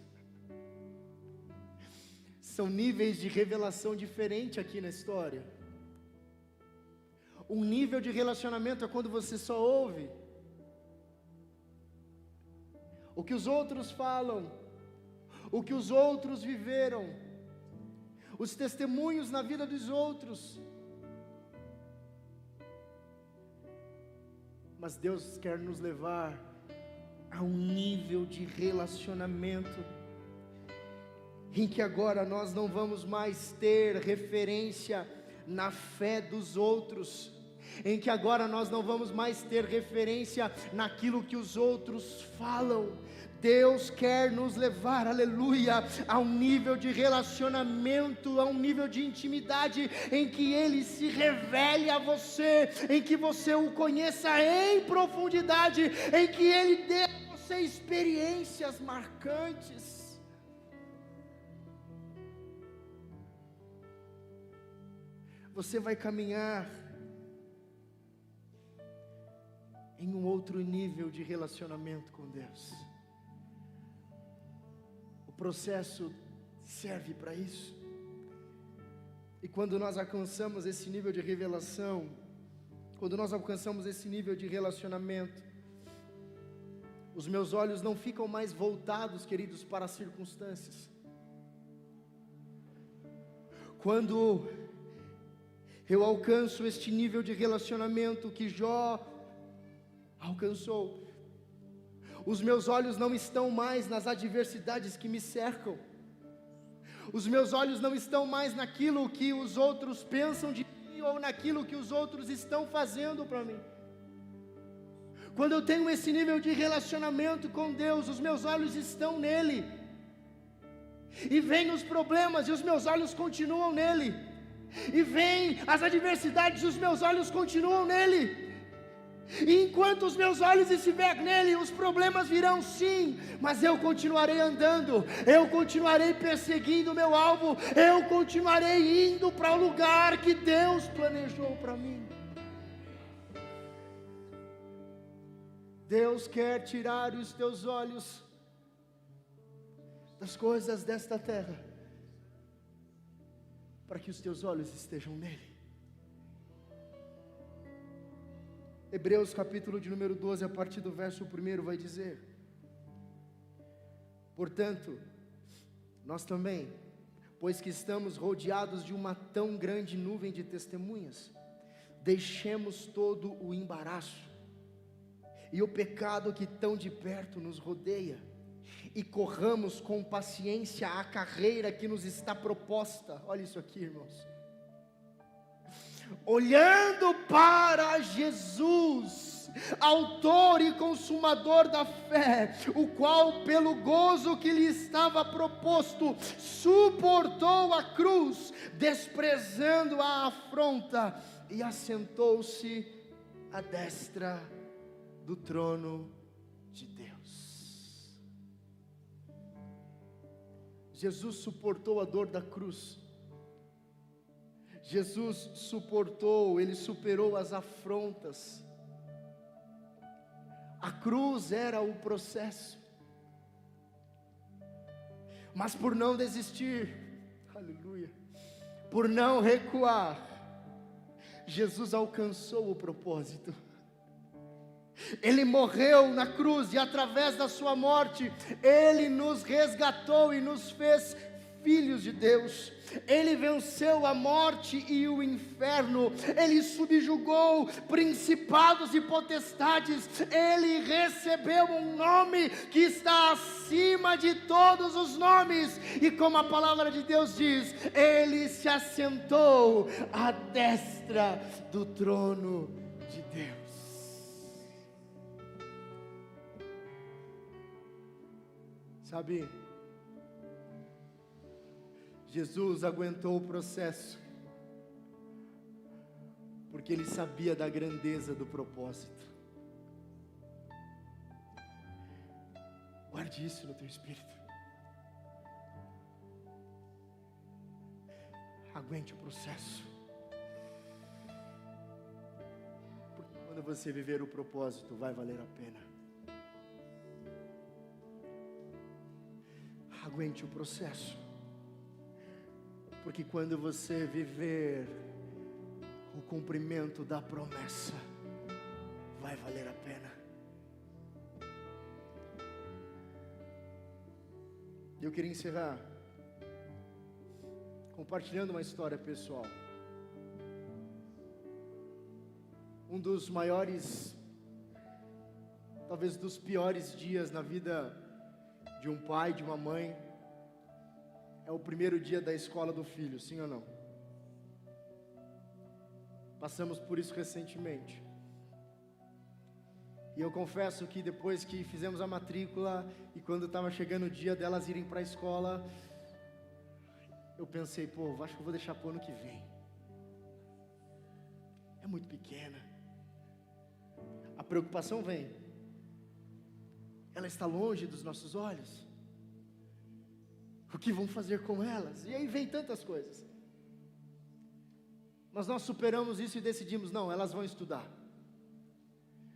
São níveis de revelação diferentes aqui na história. Um nível de relacionamento é quando você só ouve o que os outros falam, o que os outros viveram, os testemunhos na vida dos outros. Mas Deus quer nos levar a um nível de relacionamento em que agora nós não vamos mais ter referência na fé dos outros, em que agora nós não vamos mais ter referência naquilo que os outros falam. Deus quer nos levar, aleluia, a um nível de relacionamento, a um nível de intimidade, em que Ele se revele a você, em que você o conheça em profundidade, em que Ele dê a você ser experiências marcantes. Você vai caminhar em um outro nível de relacionamento com Deus. O processo serve para isso. E quando nós alcançamos esse nível de revelação, quando nós alcançamos esse nível de relacionamento, os meus olhos não ficam mais voltados, queridos, para as circunstâncias. Quando eu alcanço este nível de relacionamento que Jó alcançou, os meus olhos não estão mais nas adversidades que me cercam, os meus olhos não estão mais naquilo que os outros pensam de mim, ou naquilo que os outros estão fazendo para mim. Quando eu tenho esse nível de relacionamento com Deus, os meus olhos estão nele, e vêm os problemas, e os meus olhos continuam nele, e vêm as adversidades, e os meus olhos continuam nele. E enquanto os meus olhos estiverem nele, os problemas virão sim, mas eu continuarei andando, eu continuarei perseguindo o meu alvo, eu continuarei indo para o lugar que Deus planejou para mim. Deus quer tirar os teus olhos das coisas desta terra, para que os teus olhos estejam nele. Hebreus capítulo de número 12, a partir do verso 1 vai dizer: portanto, nós também, pois que estamos rodeados de uma tão grande nuvem de testemunhas, deixemos todo o embaraço e o pecado que tão de perto nos rodeia, e corramos com paciência a carreira que nos está proposta. Olha isso aqui, irmãos. Olhando para Jesus, autor e consumador da fé, o qual pelo gozo que lhe estava proposto, suportou a cruz, desprezando a afronta, e assentou-se à destra do trono de Deus. Jesus suportou a dor da cruz. Jesus suportou, Ele superou as afrontas. A cruz era o processo, mas por não desistir, aleluia, por não recuar, Jesus alcançou o propósito. Ele morreu na cruz, e através da sua morte, Ele nos resgatou e nos fez filhos de Deus. Ele venceu a morte e o inferno, Ele subjugou principados e potestades, Ele recebeu um nome que está acima de todos os nomes, e como a palavra de Deus diz, Ele se assentou à destra do trono de Deus. Sabe, Jesus aguentou o processo, porque Ele sabia da grandeza do propósito. Guarde isso no teu espírito. Aguente o processo, porque quando você viver o propósito, vai valer a pena. Aguente o processo, porque quando você viver o cumprimento da promessa, vai valer a pena. Eu queria encerrar compartilhando uma história pessoal. Um dos maiores, talvez dos piores dias na vida de um pai, de uma mãe, é o primeiro dia da escola do filho, sim ou não? Passamos por isso recentemente. E eu confesso que depois que fizemos a matrícula, e quando estava chegando o dia delas irem para a escola, eu pensei, acho que eu vou deixar para o ano que vem. É muito pequena. A preocupação vem. ela está longe dos nossos olhos. O que vão fazer com elas? E aí vem tantas coisas. Mas nós superamos isso e decidimos, não, elas vão estudar.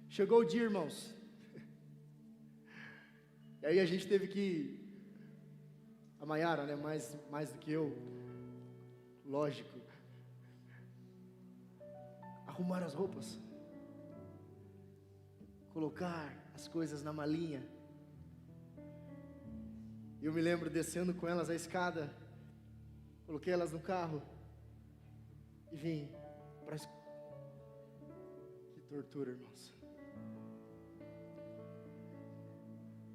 Chegou o dia, irmãos. E aí a gente teve que, a Maiara, né, mais do que eu, lógico, arrumar as roupas, colocar as coisas na malinha. Eu me lembro descendo com elas a escada, coloquei elas no carro e vim para a escola. Que tortura, irmãos.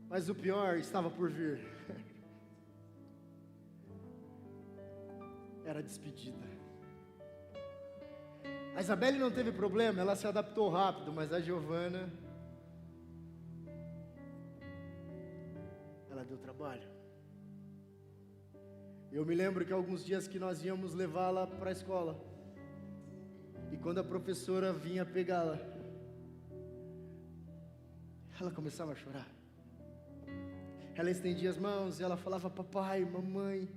Mas o pior estava por vir. Era a despedida. A Isabelle não teve problema, ela se adaptou rápido, mas a Giovana, ela deu trabalho. Eu me lembro que alguns dias que nós íamos levá-la para a escola, e quando a professora vinha pegá-la, ela começava a chorar. Ela estendia as mãos e ela falava, papai, mamãe.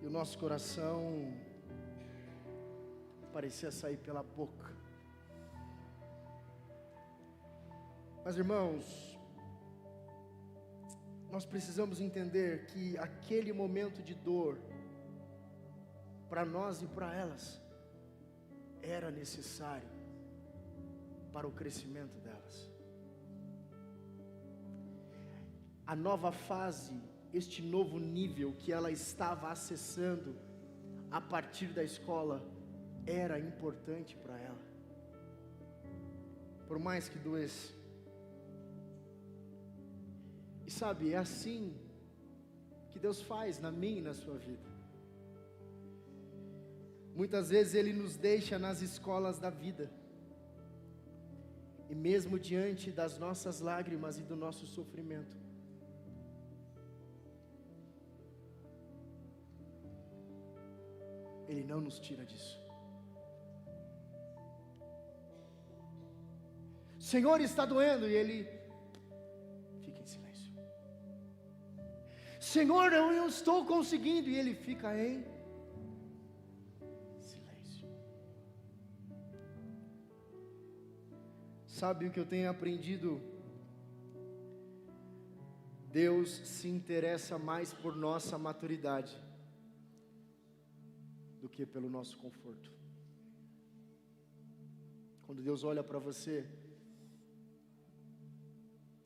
E o nosso coração parecia sair pela boca. Mas irmãos, nós precisamos entender que aquele momento de dor, para nós e para elas, era necessário para o crescimento delas. A nova fase, este novo nível que ela estava acessando a partir da escola, era importante para ela. Por mais que doesse. E sabe, é assim que Deus faz na minha e na sua vida. Muitas vezes Ele nos deixa nas escolas da vida. E mesmo diante das nossas lágrimas e do nosso sofrimento, Ele não nos tira disso. Senhor, está doendo, e Ele fica em silêncio. Senhor, eu não estou conseguindo, e Ele fica em silêncio. Sabe o que eu tenho aprendido? Deus se interessa mais por nossa maturidade do que pelo nosso conforto. Quando Deus olha para você,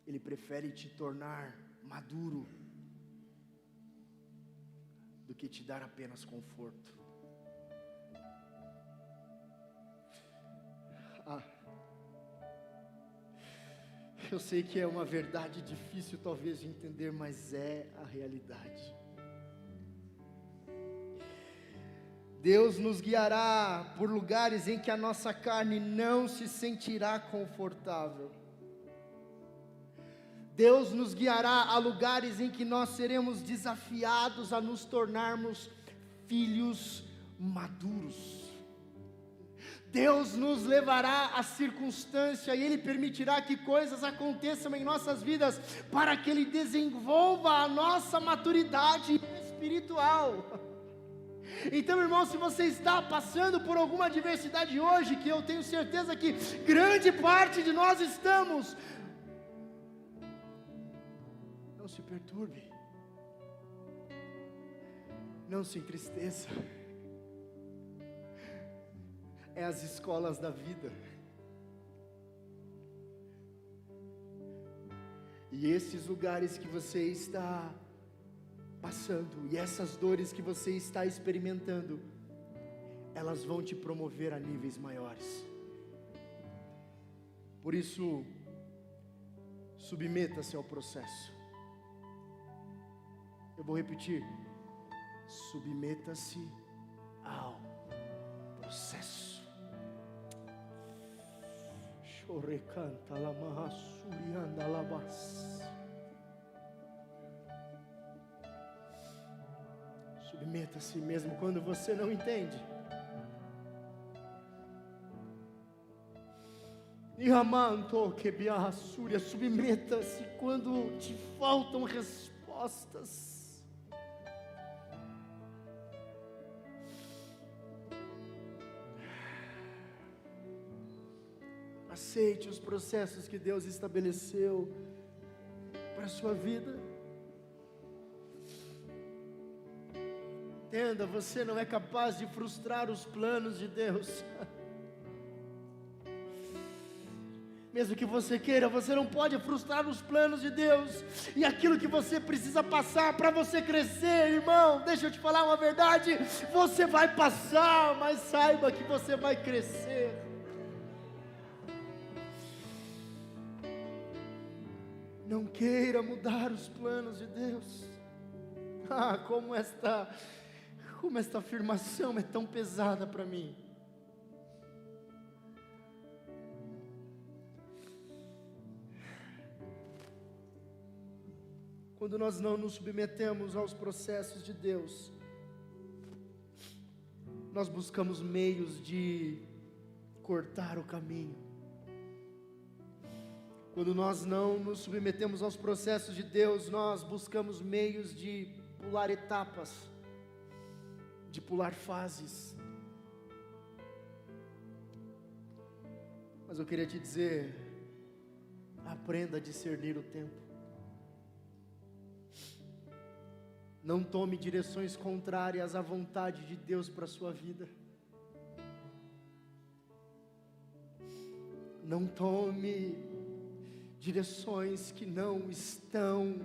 Ele prefere te tornar maduro do que te dar apenas conforto. Eu sei que é uma verdade difícil talvez de entender, mas é a realidade. Deus nos guiará por lugares em que a nossa carne não se sentirá confortável. Deus nos guiará a lugares em que nós seremos desafiados a nos tornarmos filhos maduros. Deus nos levará à circunstância e Ele permitirá que coisas aconteçam em nossas vidas para que Ele desenvolva a nossa maturidade espiritual. Então, irmão, se você está passando por alguma adversidade hoje, que eu tenho certeza que grande parte de nós estamos, não se perturbe, não se entristeça. É as escolas da vida. E esses lugares que você está passando, e essas dores que você está experimentando, elas vão te promover a níveis maiores. Por isso, submeta-se ao processo. Eu vou repetir: submeta-se ao processo. Chorecanta la mahassurianda labas. Submeta-se mesmo quando você não entende. Submeta-se quando te faltam respostas. Aceite os processos que Deus estabeleceu para a sua vida. Entenda, você não é capaz de frustrar os planos de Deus. Mesmo que você queira, você não pode frustrar os planos de Deus. E aquilo que você precisa passar para você crescer, irmão, deixa eu te falar uma verdade. Você vai passar, mas saiba que você vai crescer. Não queira mudar os planos de Deus. Como esta afirmação é tão pesada para mim. Quando nós não nos submetemos aos processos de Deus, nós buscamos meios de cortar o caminho. Quando nós não nos submetemos aos processos de Deus, nós buscamos meios de pular etapas, de pular fases. Mas eu queria te dizer, aprenda a discernir o tempo. Não tome direções contrárias à vontade de Deus para a sua vida. Não tome direções que não estão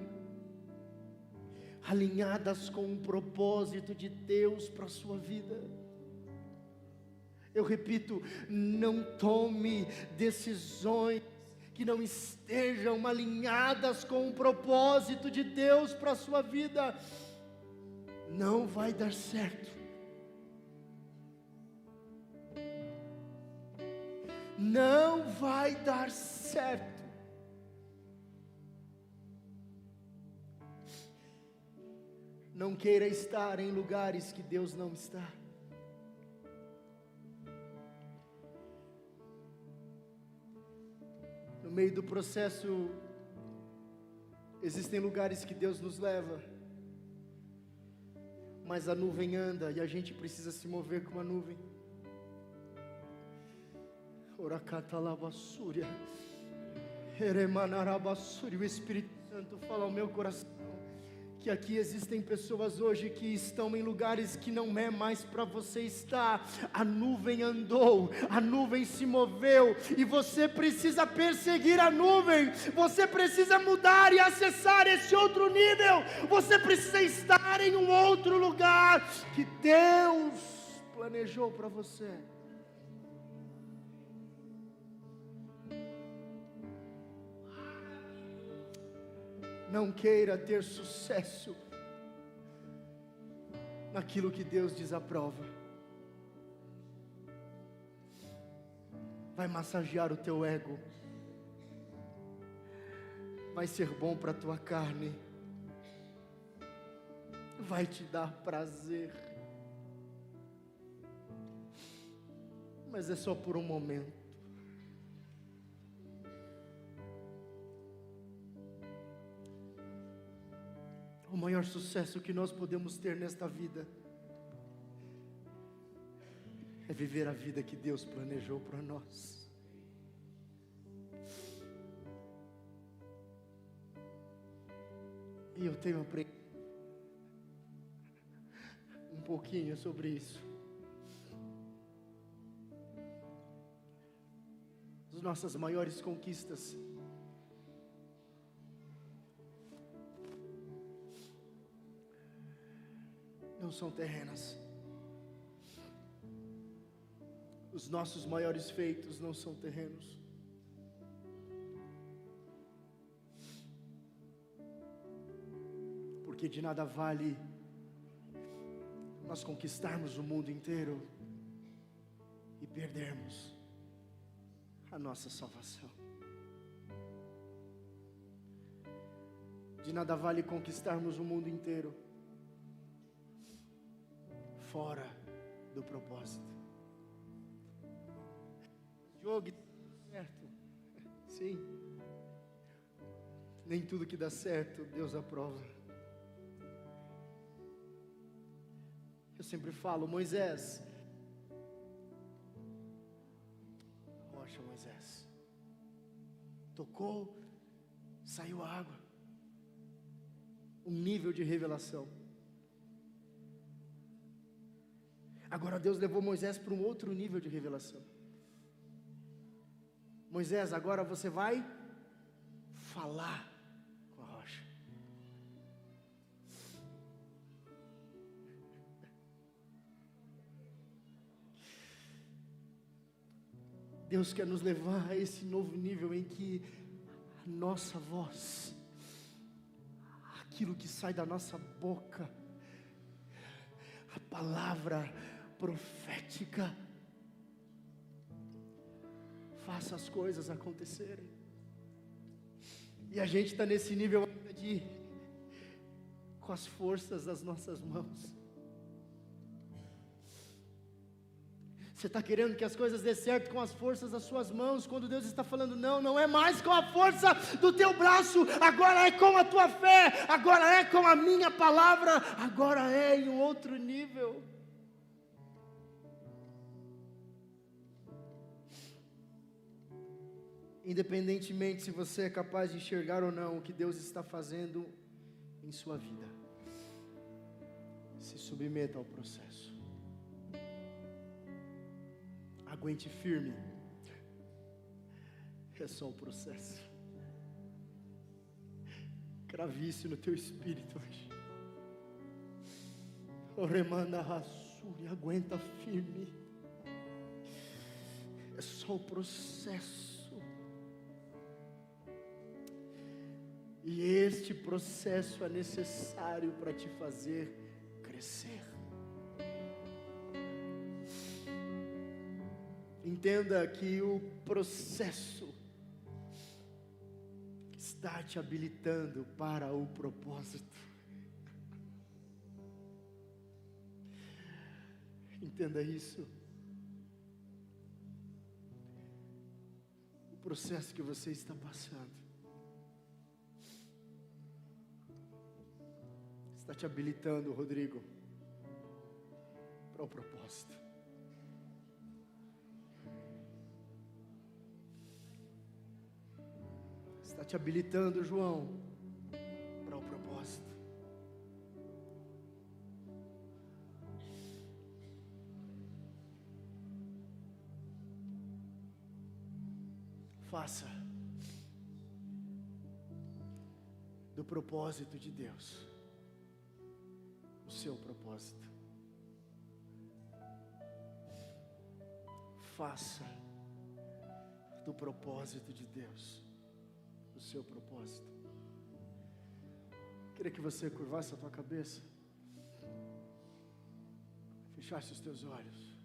alinhadas com o propósito de Deus para a sua vida. Eu repito, não tome decisões que não estejam alinhadas com o propósito de Deus para a sua vida. Não vai dar certo. Não vai dar certo. Não queira estar em lugares que Deus não está. No meio do processo, existem lugares que Deus nos leva, mas a nuvem anda e a gente precisa se mover com a nuvem. Oracatalabassúria, Eremanarabassúria. O Espírito Santo fala ao meu coração que aqui existem pessoas hoje que estão em lugares que não é mais para você estar. A nuvem andou, a nuvem se moveu, e você precisa perseguir a nuvem, você precisa mudar e acessar esse outro nível, você precisa estar em um outro lugar que Deus planejou para você. Não queira ter sucesso naquilo que Deus desaprova. Vai massagear o teu ego, vai ser bom para a tua carne, vai te dar prazer, mas é só por um momento. O maior sucesso que nós podemos ter nesta vida é viver a vida que Deus planejou para nós. E eu tenho aprendido um pouquinho sobre isso. As nossas maiores conquistas não são terrenas. Os nossos maiores feitos não são terrenos. Porque de nada vale nós conquistarmos o mundo inteiro e perdermos a nossa salvação. De nada vale conquistarmos o mundo inteiro fora do propósito. Jogue certo. Sim. Nem tudo que dá certo Deus aprova. Eu sempre falo, Moisés, rocha, Moisés, tocou, saiu água. Um nível de revelação. Agora Deus levou Moisés para um outro nível de revelação. Moisés, agora você vai falar com a rocha. Deus quer nos levar a esse novo nível em que a nossa voz, aquilo que sai da nossa boca, a palavra profética, faça as coisas acontecerem. E a gente está nesse nível ainda de, com as forças das nossas mãos. Você está querendo que as coisas dê certo com as forças das suas mãos, quando Deus está falando, não, não é mais com a força do teu braço, agora é com a tua fé, agora é com a minha palavra, agora é em um outro nível. Independentemente se você é capaz de enxergar ou não o que Deus está fazendo em sua vida, se submeta ao processo. Aguente firme. É só o processo. Crave isso no teu espírito hoje. Remanda rassuri, aguenta firme. É só o processo. E este processo é necessário para te fazer crescer. Entenda que o processo está te habilitando para o propósito. Entenda isso. O processo que você está passando está te habilitando, Rodrigo, para o propósito. Está te habilitando, João, para o propósito. Faça do propósito de Deus o seu propósito. Faça do propósito de Deus o seu propósito. Queria que você curvasse a tua cabeça, fechasse os teus olhos.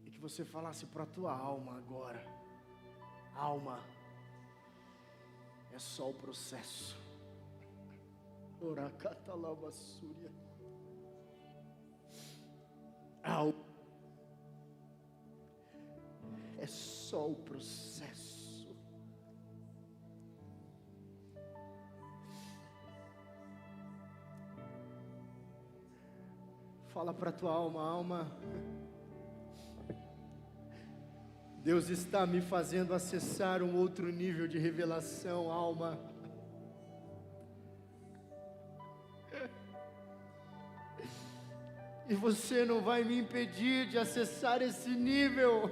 E que você falasse para a tua alma agora: alma, é só o processo. Oracatalabassúria. Alma, é só o processo. Fala para tua alma: alma, Deus está me fazendo acessar um outro nível de revelação, alma. E você não vai me impedir de acessar esse nível.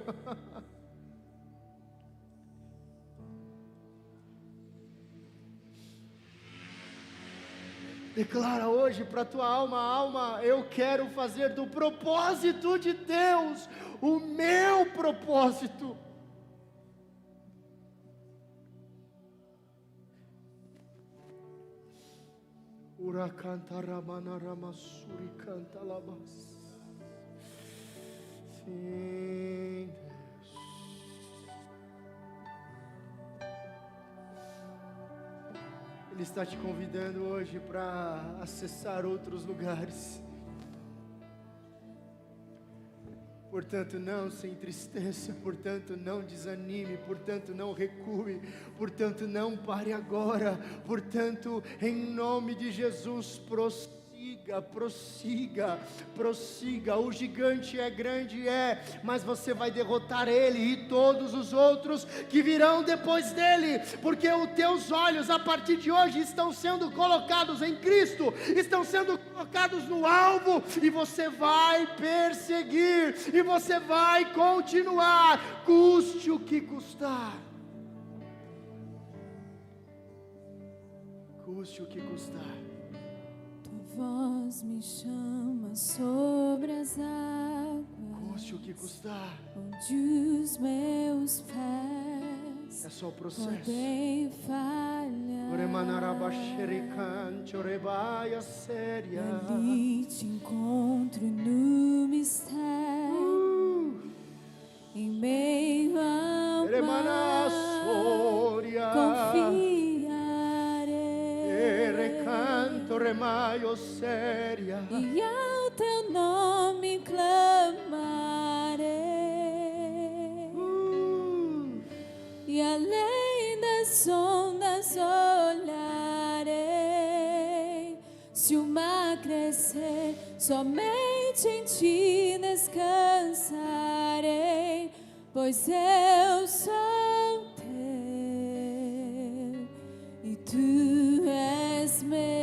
Declara hoje para a tua alma: alma, eu quero fazer do propósito de Deus o meu propósito. Uracanta ramana ramassuri canta labas. Sim, Deus. Ele está te convidando hoje para acessar outros lugares. Portanto, não se entristeça, portanto, não desanime, portanto, não recue, portanto, não pare agora, portanto, em nome de Jesus, prossiga. O gigante é grande, mas você vai derrotar ele e todos os outros que virão depois dele, porque os teus olhos a partir de hoje estão sendo colocados em Cristo, estão sendo colocados no alvo, e você vai perseguir, e você vai continuar, custe o que custar. Custe o que custar. Voz me chama sobre as águas, Custe o que custar. onde os meus pés É só o processo. podem falhar. Ali te encontro no mistério, em meio ao mar, confiarei. Recanto remaio seria, E ao teu nome clamarei, e além das ondas olharei. Se o mar crescer, somente em ti descansarei, pois eu sou teu e tu és meu.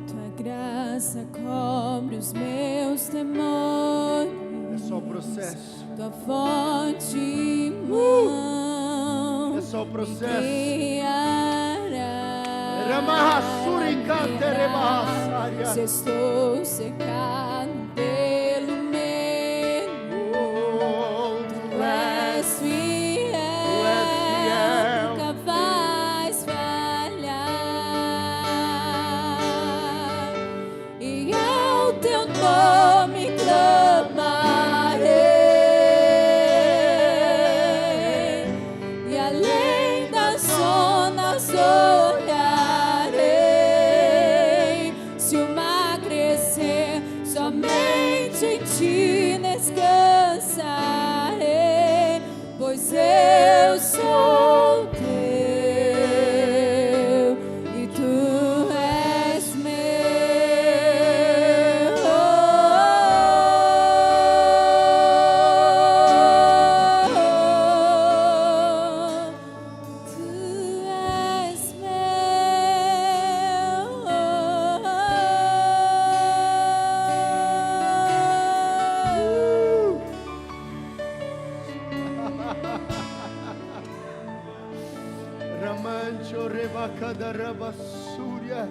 Tua graça cobre os meus temores. é só o processo. Tua forte mão É só o processo. Se estou secado pelo medo, tu és fiel, nunca vais falhar. E ao teu nome clamarei, e além das zonas olharei. Se o mar crescer, somente em ti descansarei, pois eu sou teu e tu és meu. Tu és meu. Ramancho rebacada rabassúria.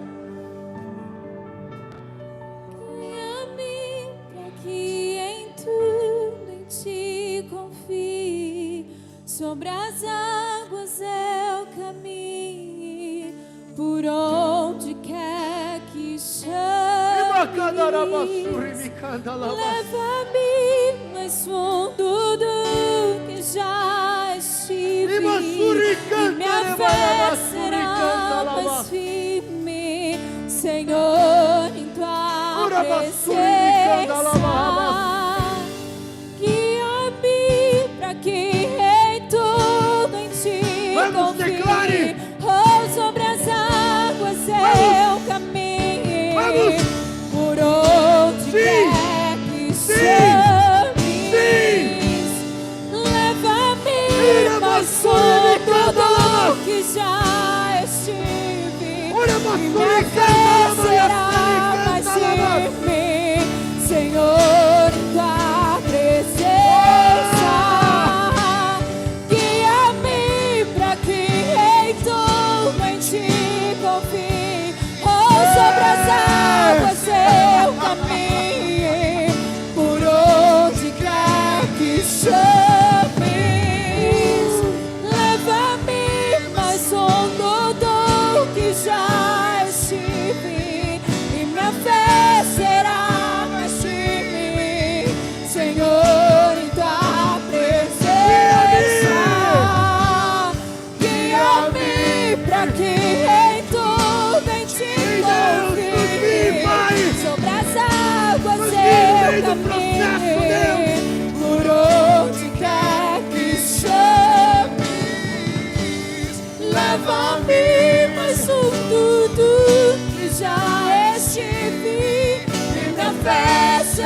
Guia-me pra que em tudo em ti confie, sobre as águas eu caminhe, por onde quer que Rebacada rabassúria, chame. me canta lá. Leva-me mais fundo do que já estive, Ribassuri e canta, minha fé Rebarabassuri será canta lá. mais firme, Senhor, em tua Urabassuri canta lá. presença. Guia-me pra que em tudo em ti Vamos, confie. declare. Oh, sobre as águas eu caminho, Vamos. por onde Sim. quer que Sim. chames. Leva-me mais Urabassuri fundo canta lá. do que já estive, e Urabassuri minha canta fé lá. será mais Canta lá. firme, Senhor, em tua presença. Guia-me pra que em tudo em ti confie. Oh, sobre as águas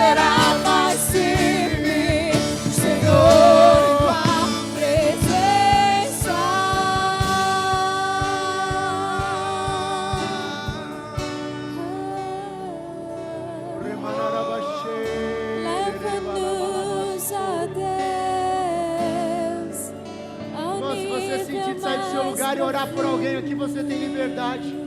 será mais firme, Senhor, em tua presença. Leva-nos a Deus ao Irmão, se você nível sentir de sair do seu mais lugar e orar por alguém aqui, profundo. você tem liberdade.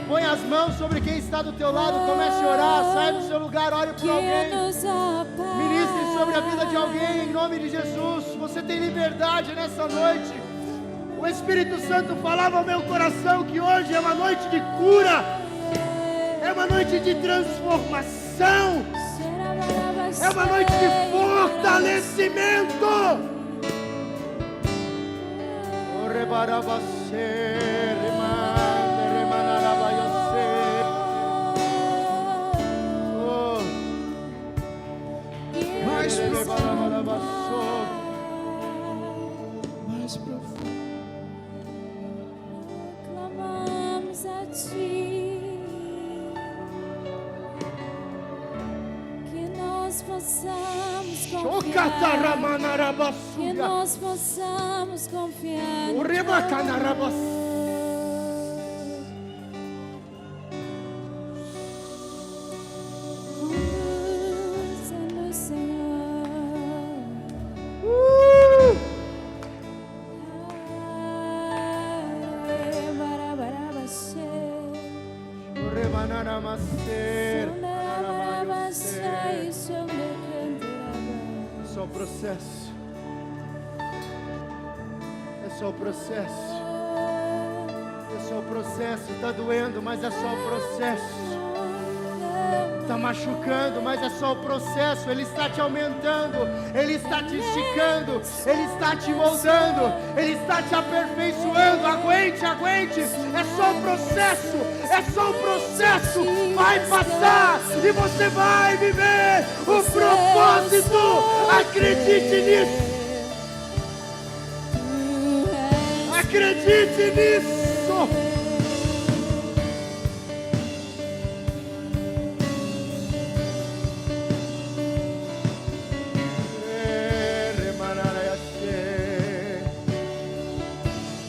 Põe as mãos sobre quem está do teu lado, comece a orar, sai do seu lugar, ore por alguém. Guia-nos a paz. Ministre sobre a vida de alguém, em nome de Jesus. Você tem liberdade nessa noite. O Espírito Santo falava ao meu coração que hoje é uma noite de cura, é uma noite de transformação, é uma noite de fortalecimento. Mais profundo, mais profundo. Clamamos a Ti, que nós possamos confiar, que nós possamos confiar em Conduz-nos, Senhor. É só o processo. É só o processo. É só o processo. Está doendo, mas é só o processo. Está machucando, mas é só o processo. Ele está te aumentando, Ele está te esticando, Ele está te moldando, Ele está te aperfeiçoando. Aguente, aguente. É só o processo, é só o processo. Vai passar e você vai viver o propósito. Acredite nisso. Acredite nisso.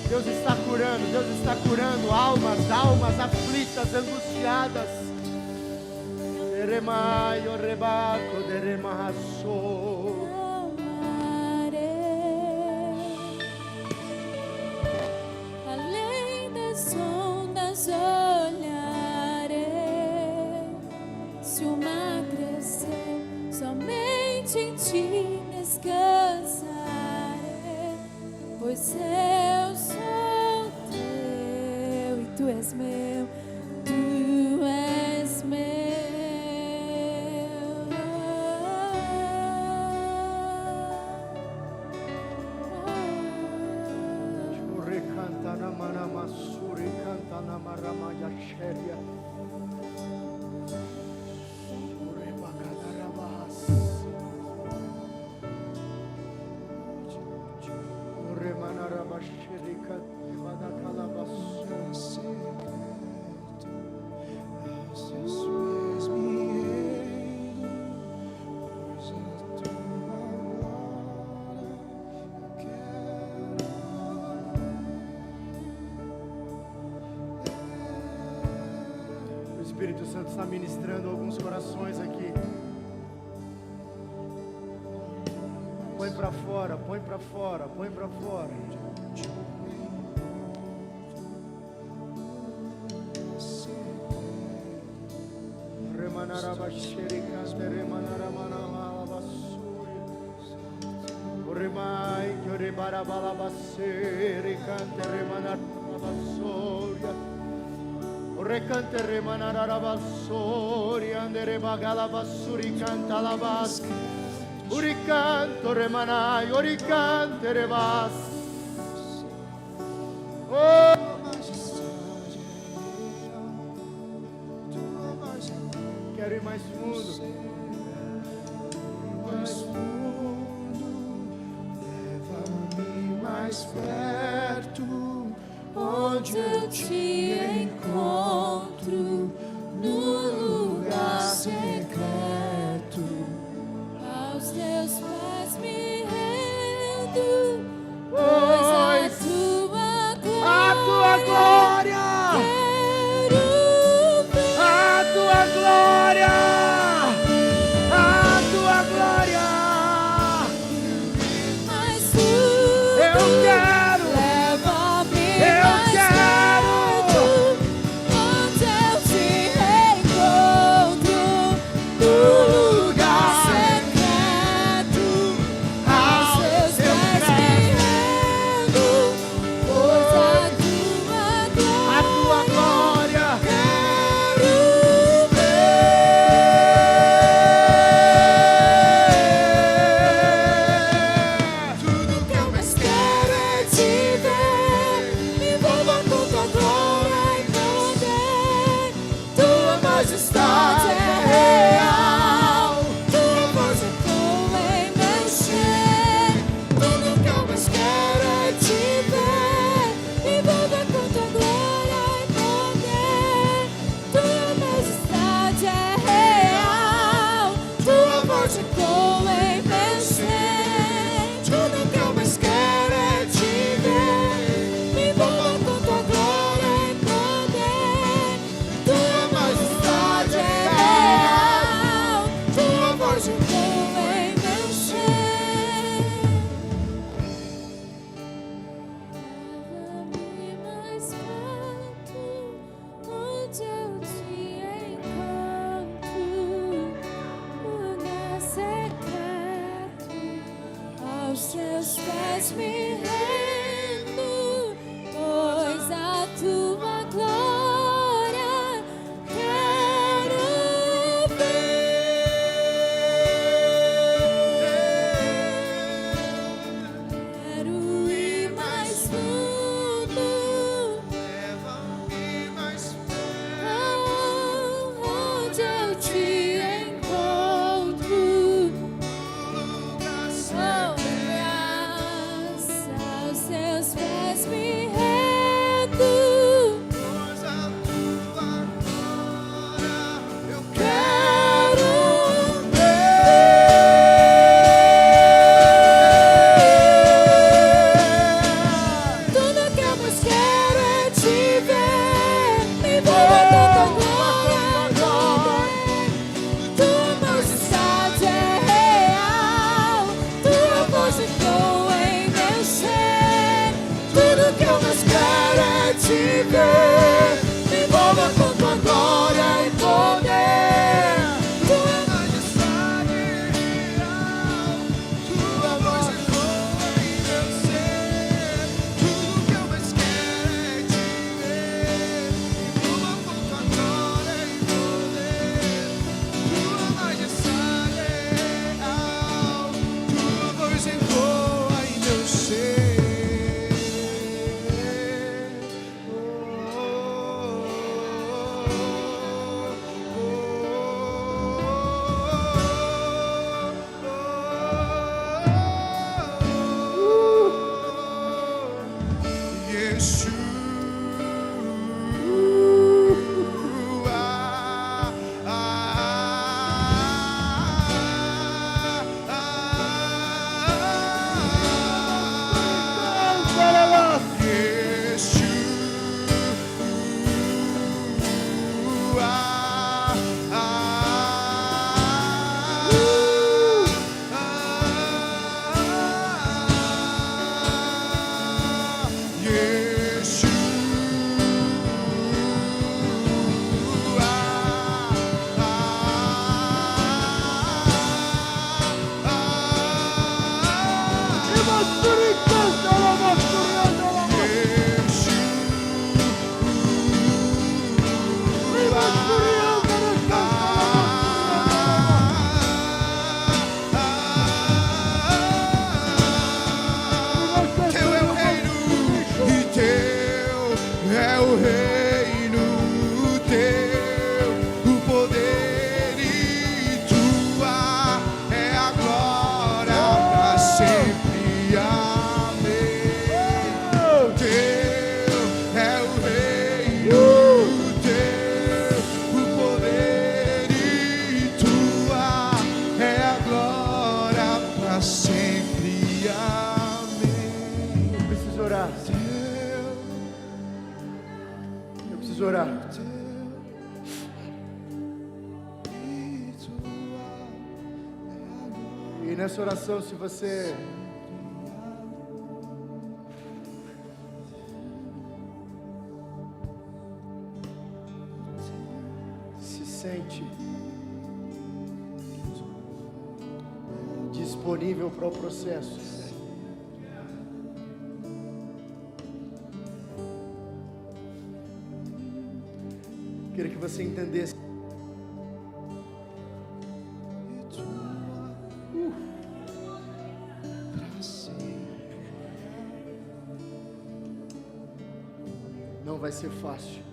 Deus está curando, Deus está curando almas aflitas, angustiadas. Deremai, orebaco, deremaço. Além das ondas olharei, se o mar crescer, somente em Ti descansarei, pois eu sou Teu e Tu és meu, Tu és meu. Canta na manamasuri, canta na maramaya xéria. O Espírito Santo está ministrando alguns corações aqui. Põe para fora, põe para fora, põe para fora. Recante remanara bassori andere bagala bassuri canta la bas uricanto remanai oricante rebas. Oh, quero ir mais fundo. Mais fundo, leva-me mais perto, onde eu te encontro, no lugar secreto, majestade é real. Tua voz ecoa em meu ser. Tudo que eu mais quero é te ver. Me envolva com tua glória e poder. Tua majestade é real. Tua voz ecoa em meu ser. Tudo que eu mais quero é te ver. Me envolva com tua glória e poder. Tua majestade é real. Tua voz ecoa em meu ser. Leva-me mais perto, onde eu te encontro. Lugar secreto, aos teus pés me rendo, pois a tua glória quero ver. Quero ir mais fundo, leva-me mais perto, onde eu te encontro. Aos teus pés me rendo, pois a tua glória eu quero ver. Tudo que eu mais quero é te ver. Me envolva com tua glória e poder. Tua majestade é real. Tua voz ecoa em meu ser. Tudo que eu mais quero é te ver. Me envolva com tua glória e poder. Tua majestade é real. Tua voz ecoa em meu ser. Tudo que eu mais quero é te ver. Me envolva com tua glória e poder. Tua majestade é real. Tua voz ecoa em meu ser. Orar. E nessa oração, se você se sente disponível para o processo, queria que você entendesse. Não vai ser fácil.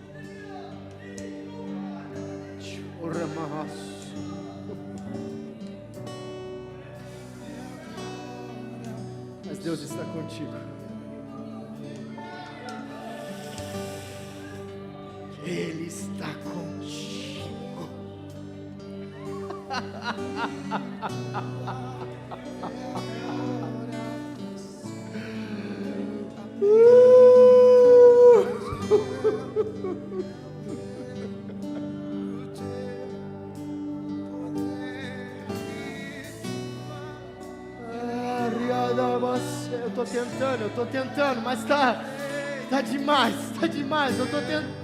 Mas Deus está contigo. Ele está contigo. Eu tô tentando, mas tá demais, eu tô tentando.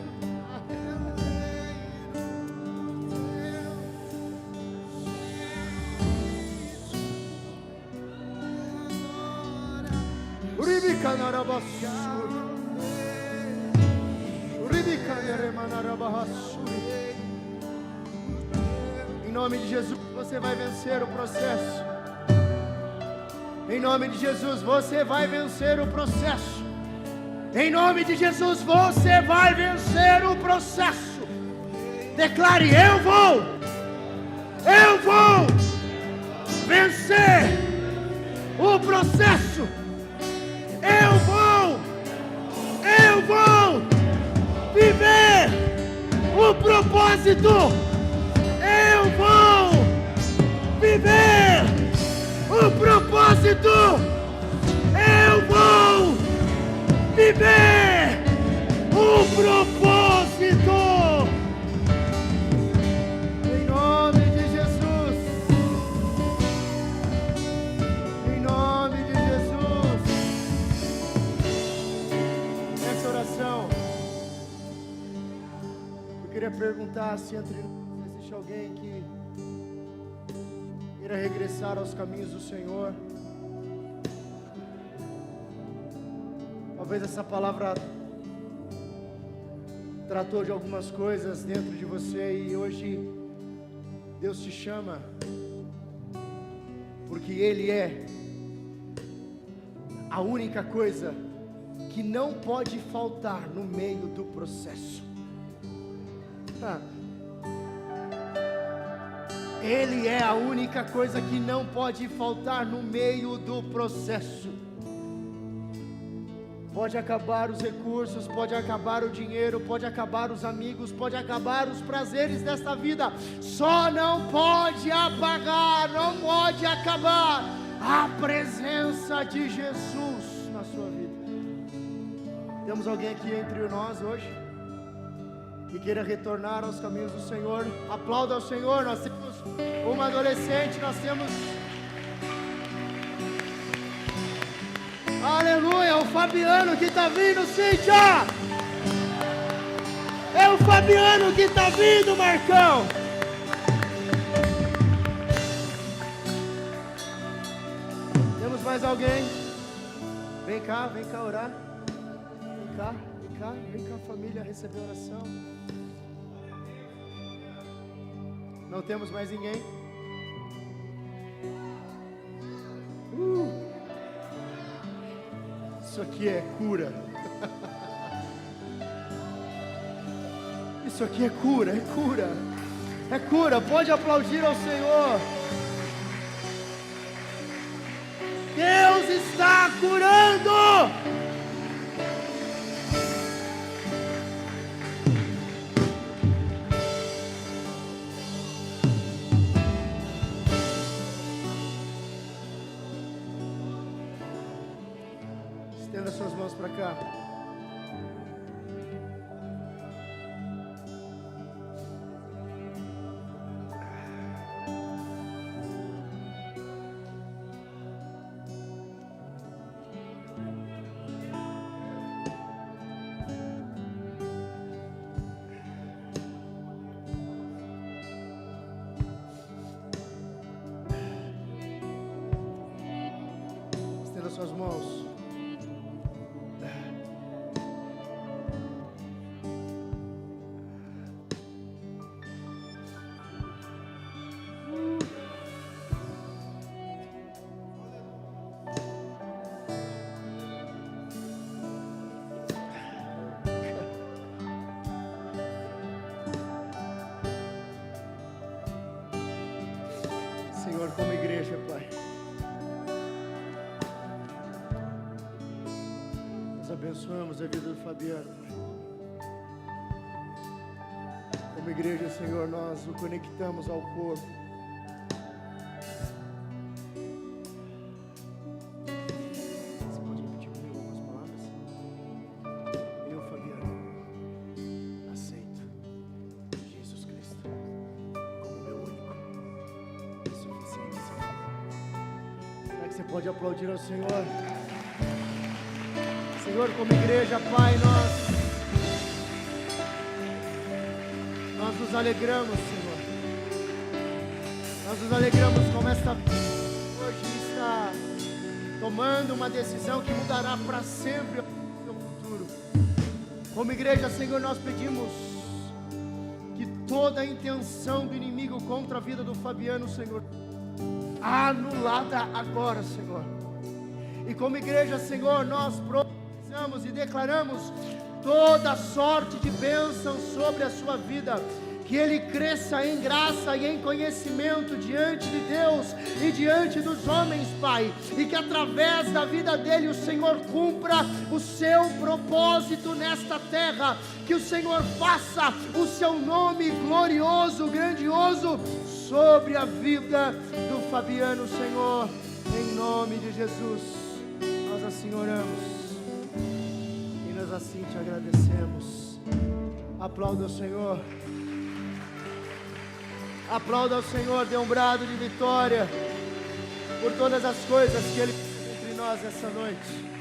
Em nome de Jesus, você vai vencer o processo. Em nome de Jesus, você vai vencer o processo. Em nome de Jesus, você vai vencer o processo. Declare: eu vou vencer o processo. Eu vou viver o propósito. Eu vou viver o propósito. Eu vou viver o propósito. Em nome de Jesus. Em nome de Jesus. Nessa oração, eu queria perguntar se entre nós existe alguém que queira regressar aos caminhos do Senhor. Talvez essa palavra tratou de algumas coisas dentro de você e hoje Deus te chama, porque Ele é a única coisa que não pode faltar no meio do processo. Ele é a única coisa que não pode faltar no meio do processo. Pode acabar os recursos, pode acabar o dinheiro, pode acabar os amigos, pode acabar os prazeres desta vida. Só não pode apagar, não pode acabar a presença de Jesus na sua vida. Temos alguém aqui entre nós hoje que queira retornar aos caminhos do Senhor? Aplauda ao Senhor. Nós temos uma adolescente, nós temos... Aleluia, o Fabiano que está vindo, Cíntia! É o Fabiano que está vindo, Marcão! Temos mais alguém? Vem cá orar. Vem cá, família, receber oração. Não temos mais ninguém? Isso aqui é cura. Isso aqui é cura, é cura. É cura, pode aplaudir ao Senhor. Deus está curando. Estenda suas mãos para cá. Estenda suas mãos. Senhor, como igreja, Pai. Nós abençoamos a vida do Fabiano, Pai. Como igreja, Senhor, nós o conectamos ao corpo. Você pode repetir comigo algumas palavras? Eu, Fabiano, aceito Jesus Cristo como meu único e suficiente Senhor. Será que você pode aplaudir ao Senhor? Senhor, como igreja, Pai, nós nos alegramos, Senhor. Nós nos alegramos como esta hoje está tomando uma decisão que mudará para sempre o seu futuro. Como igreja, Senhor, nós pedimos que toda a intenção do inimigo contra a vida do Fabiano, Senhor, anulada agora, Senhor. E como igreja, Senhor, nós profetizamos e declaramos toda sorte de bênção sobre a sua vida, que ele cresça em graça e em conhecimento diante de Deus e diante dos homens, Pai, e que através da vida dele o Senhor cumpra o seu propósito nesta terra, que o Senhor faça o seu nome glorioso, grandioso sobre a vida do Fabiano, Senhor, em nome de Jesus, nós assim oramos. Nós assim te agradecemos. Aplauda o Senhor. Aplauda o Senhor, dê um brado de vitória por todas as coisas que Ele fez entre nós essa noite.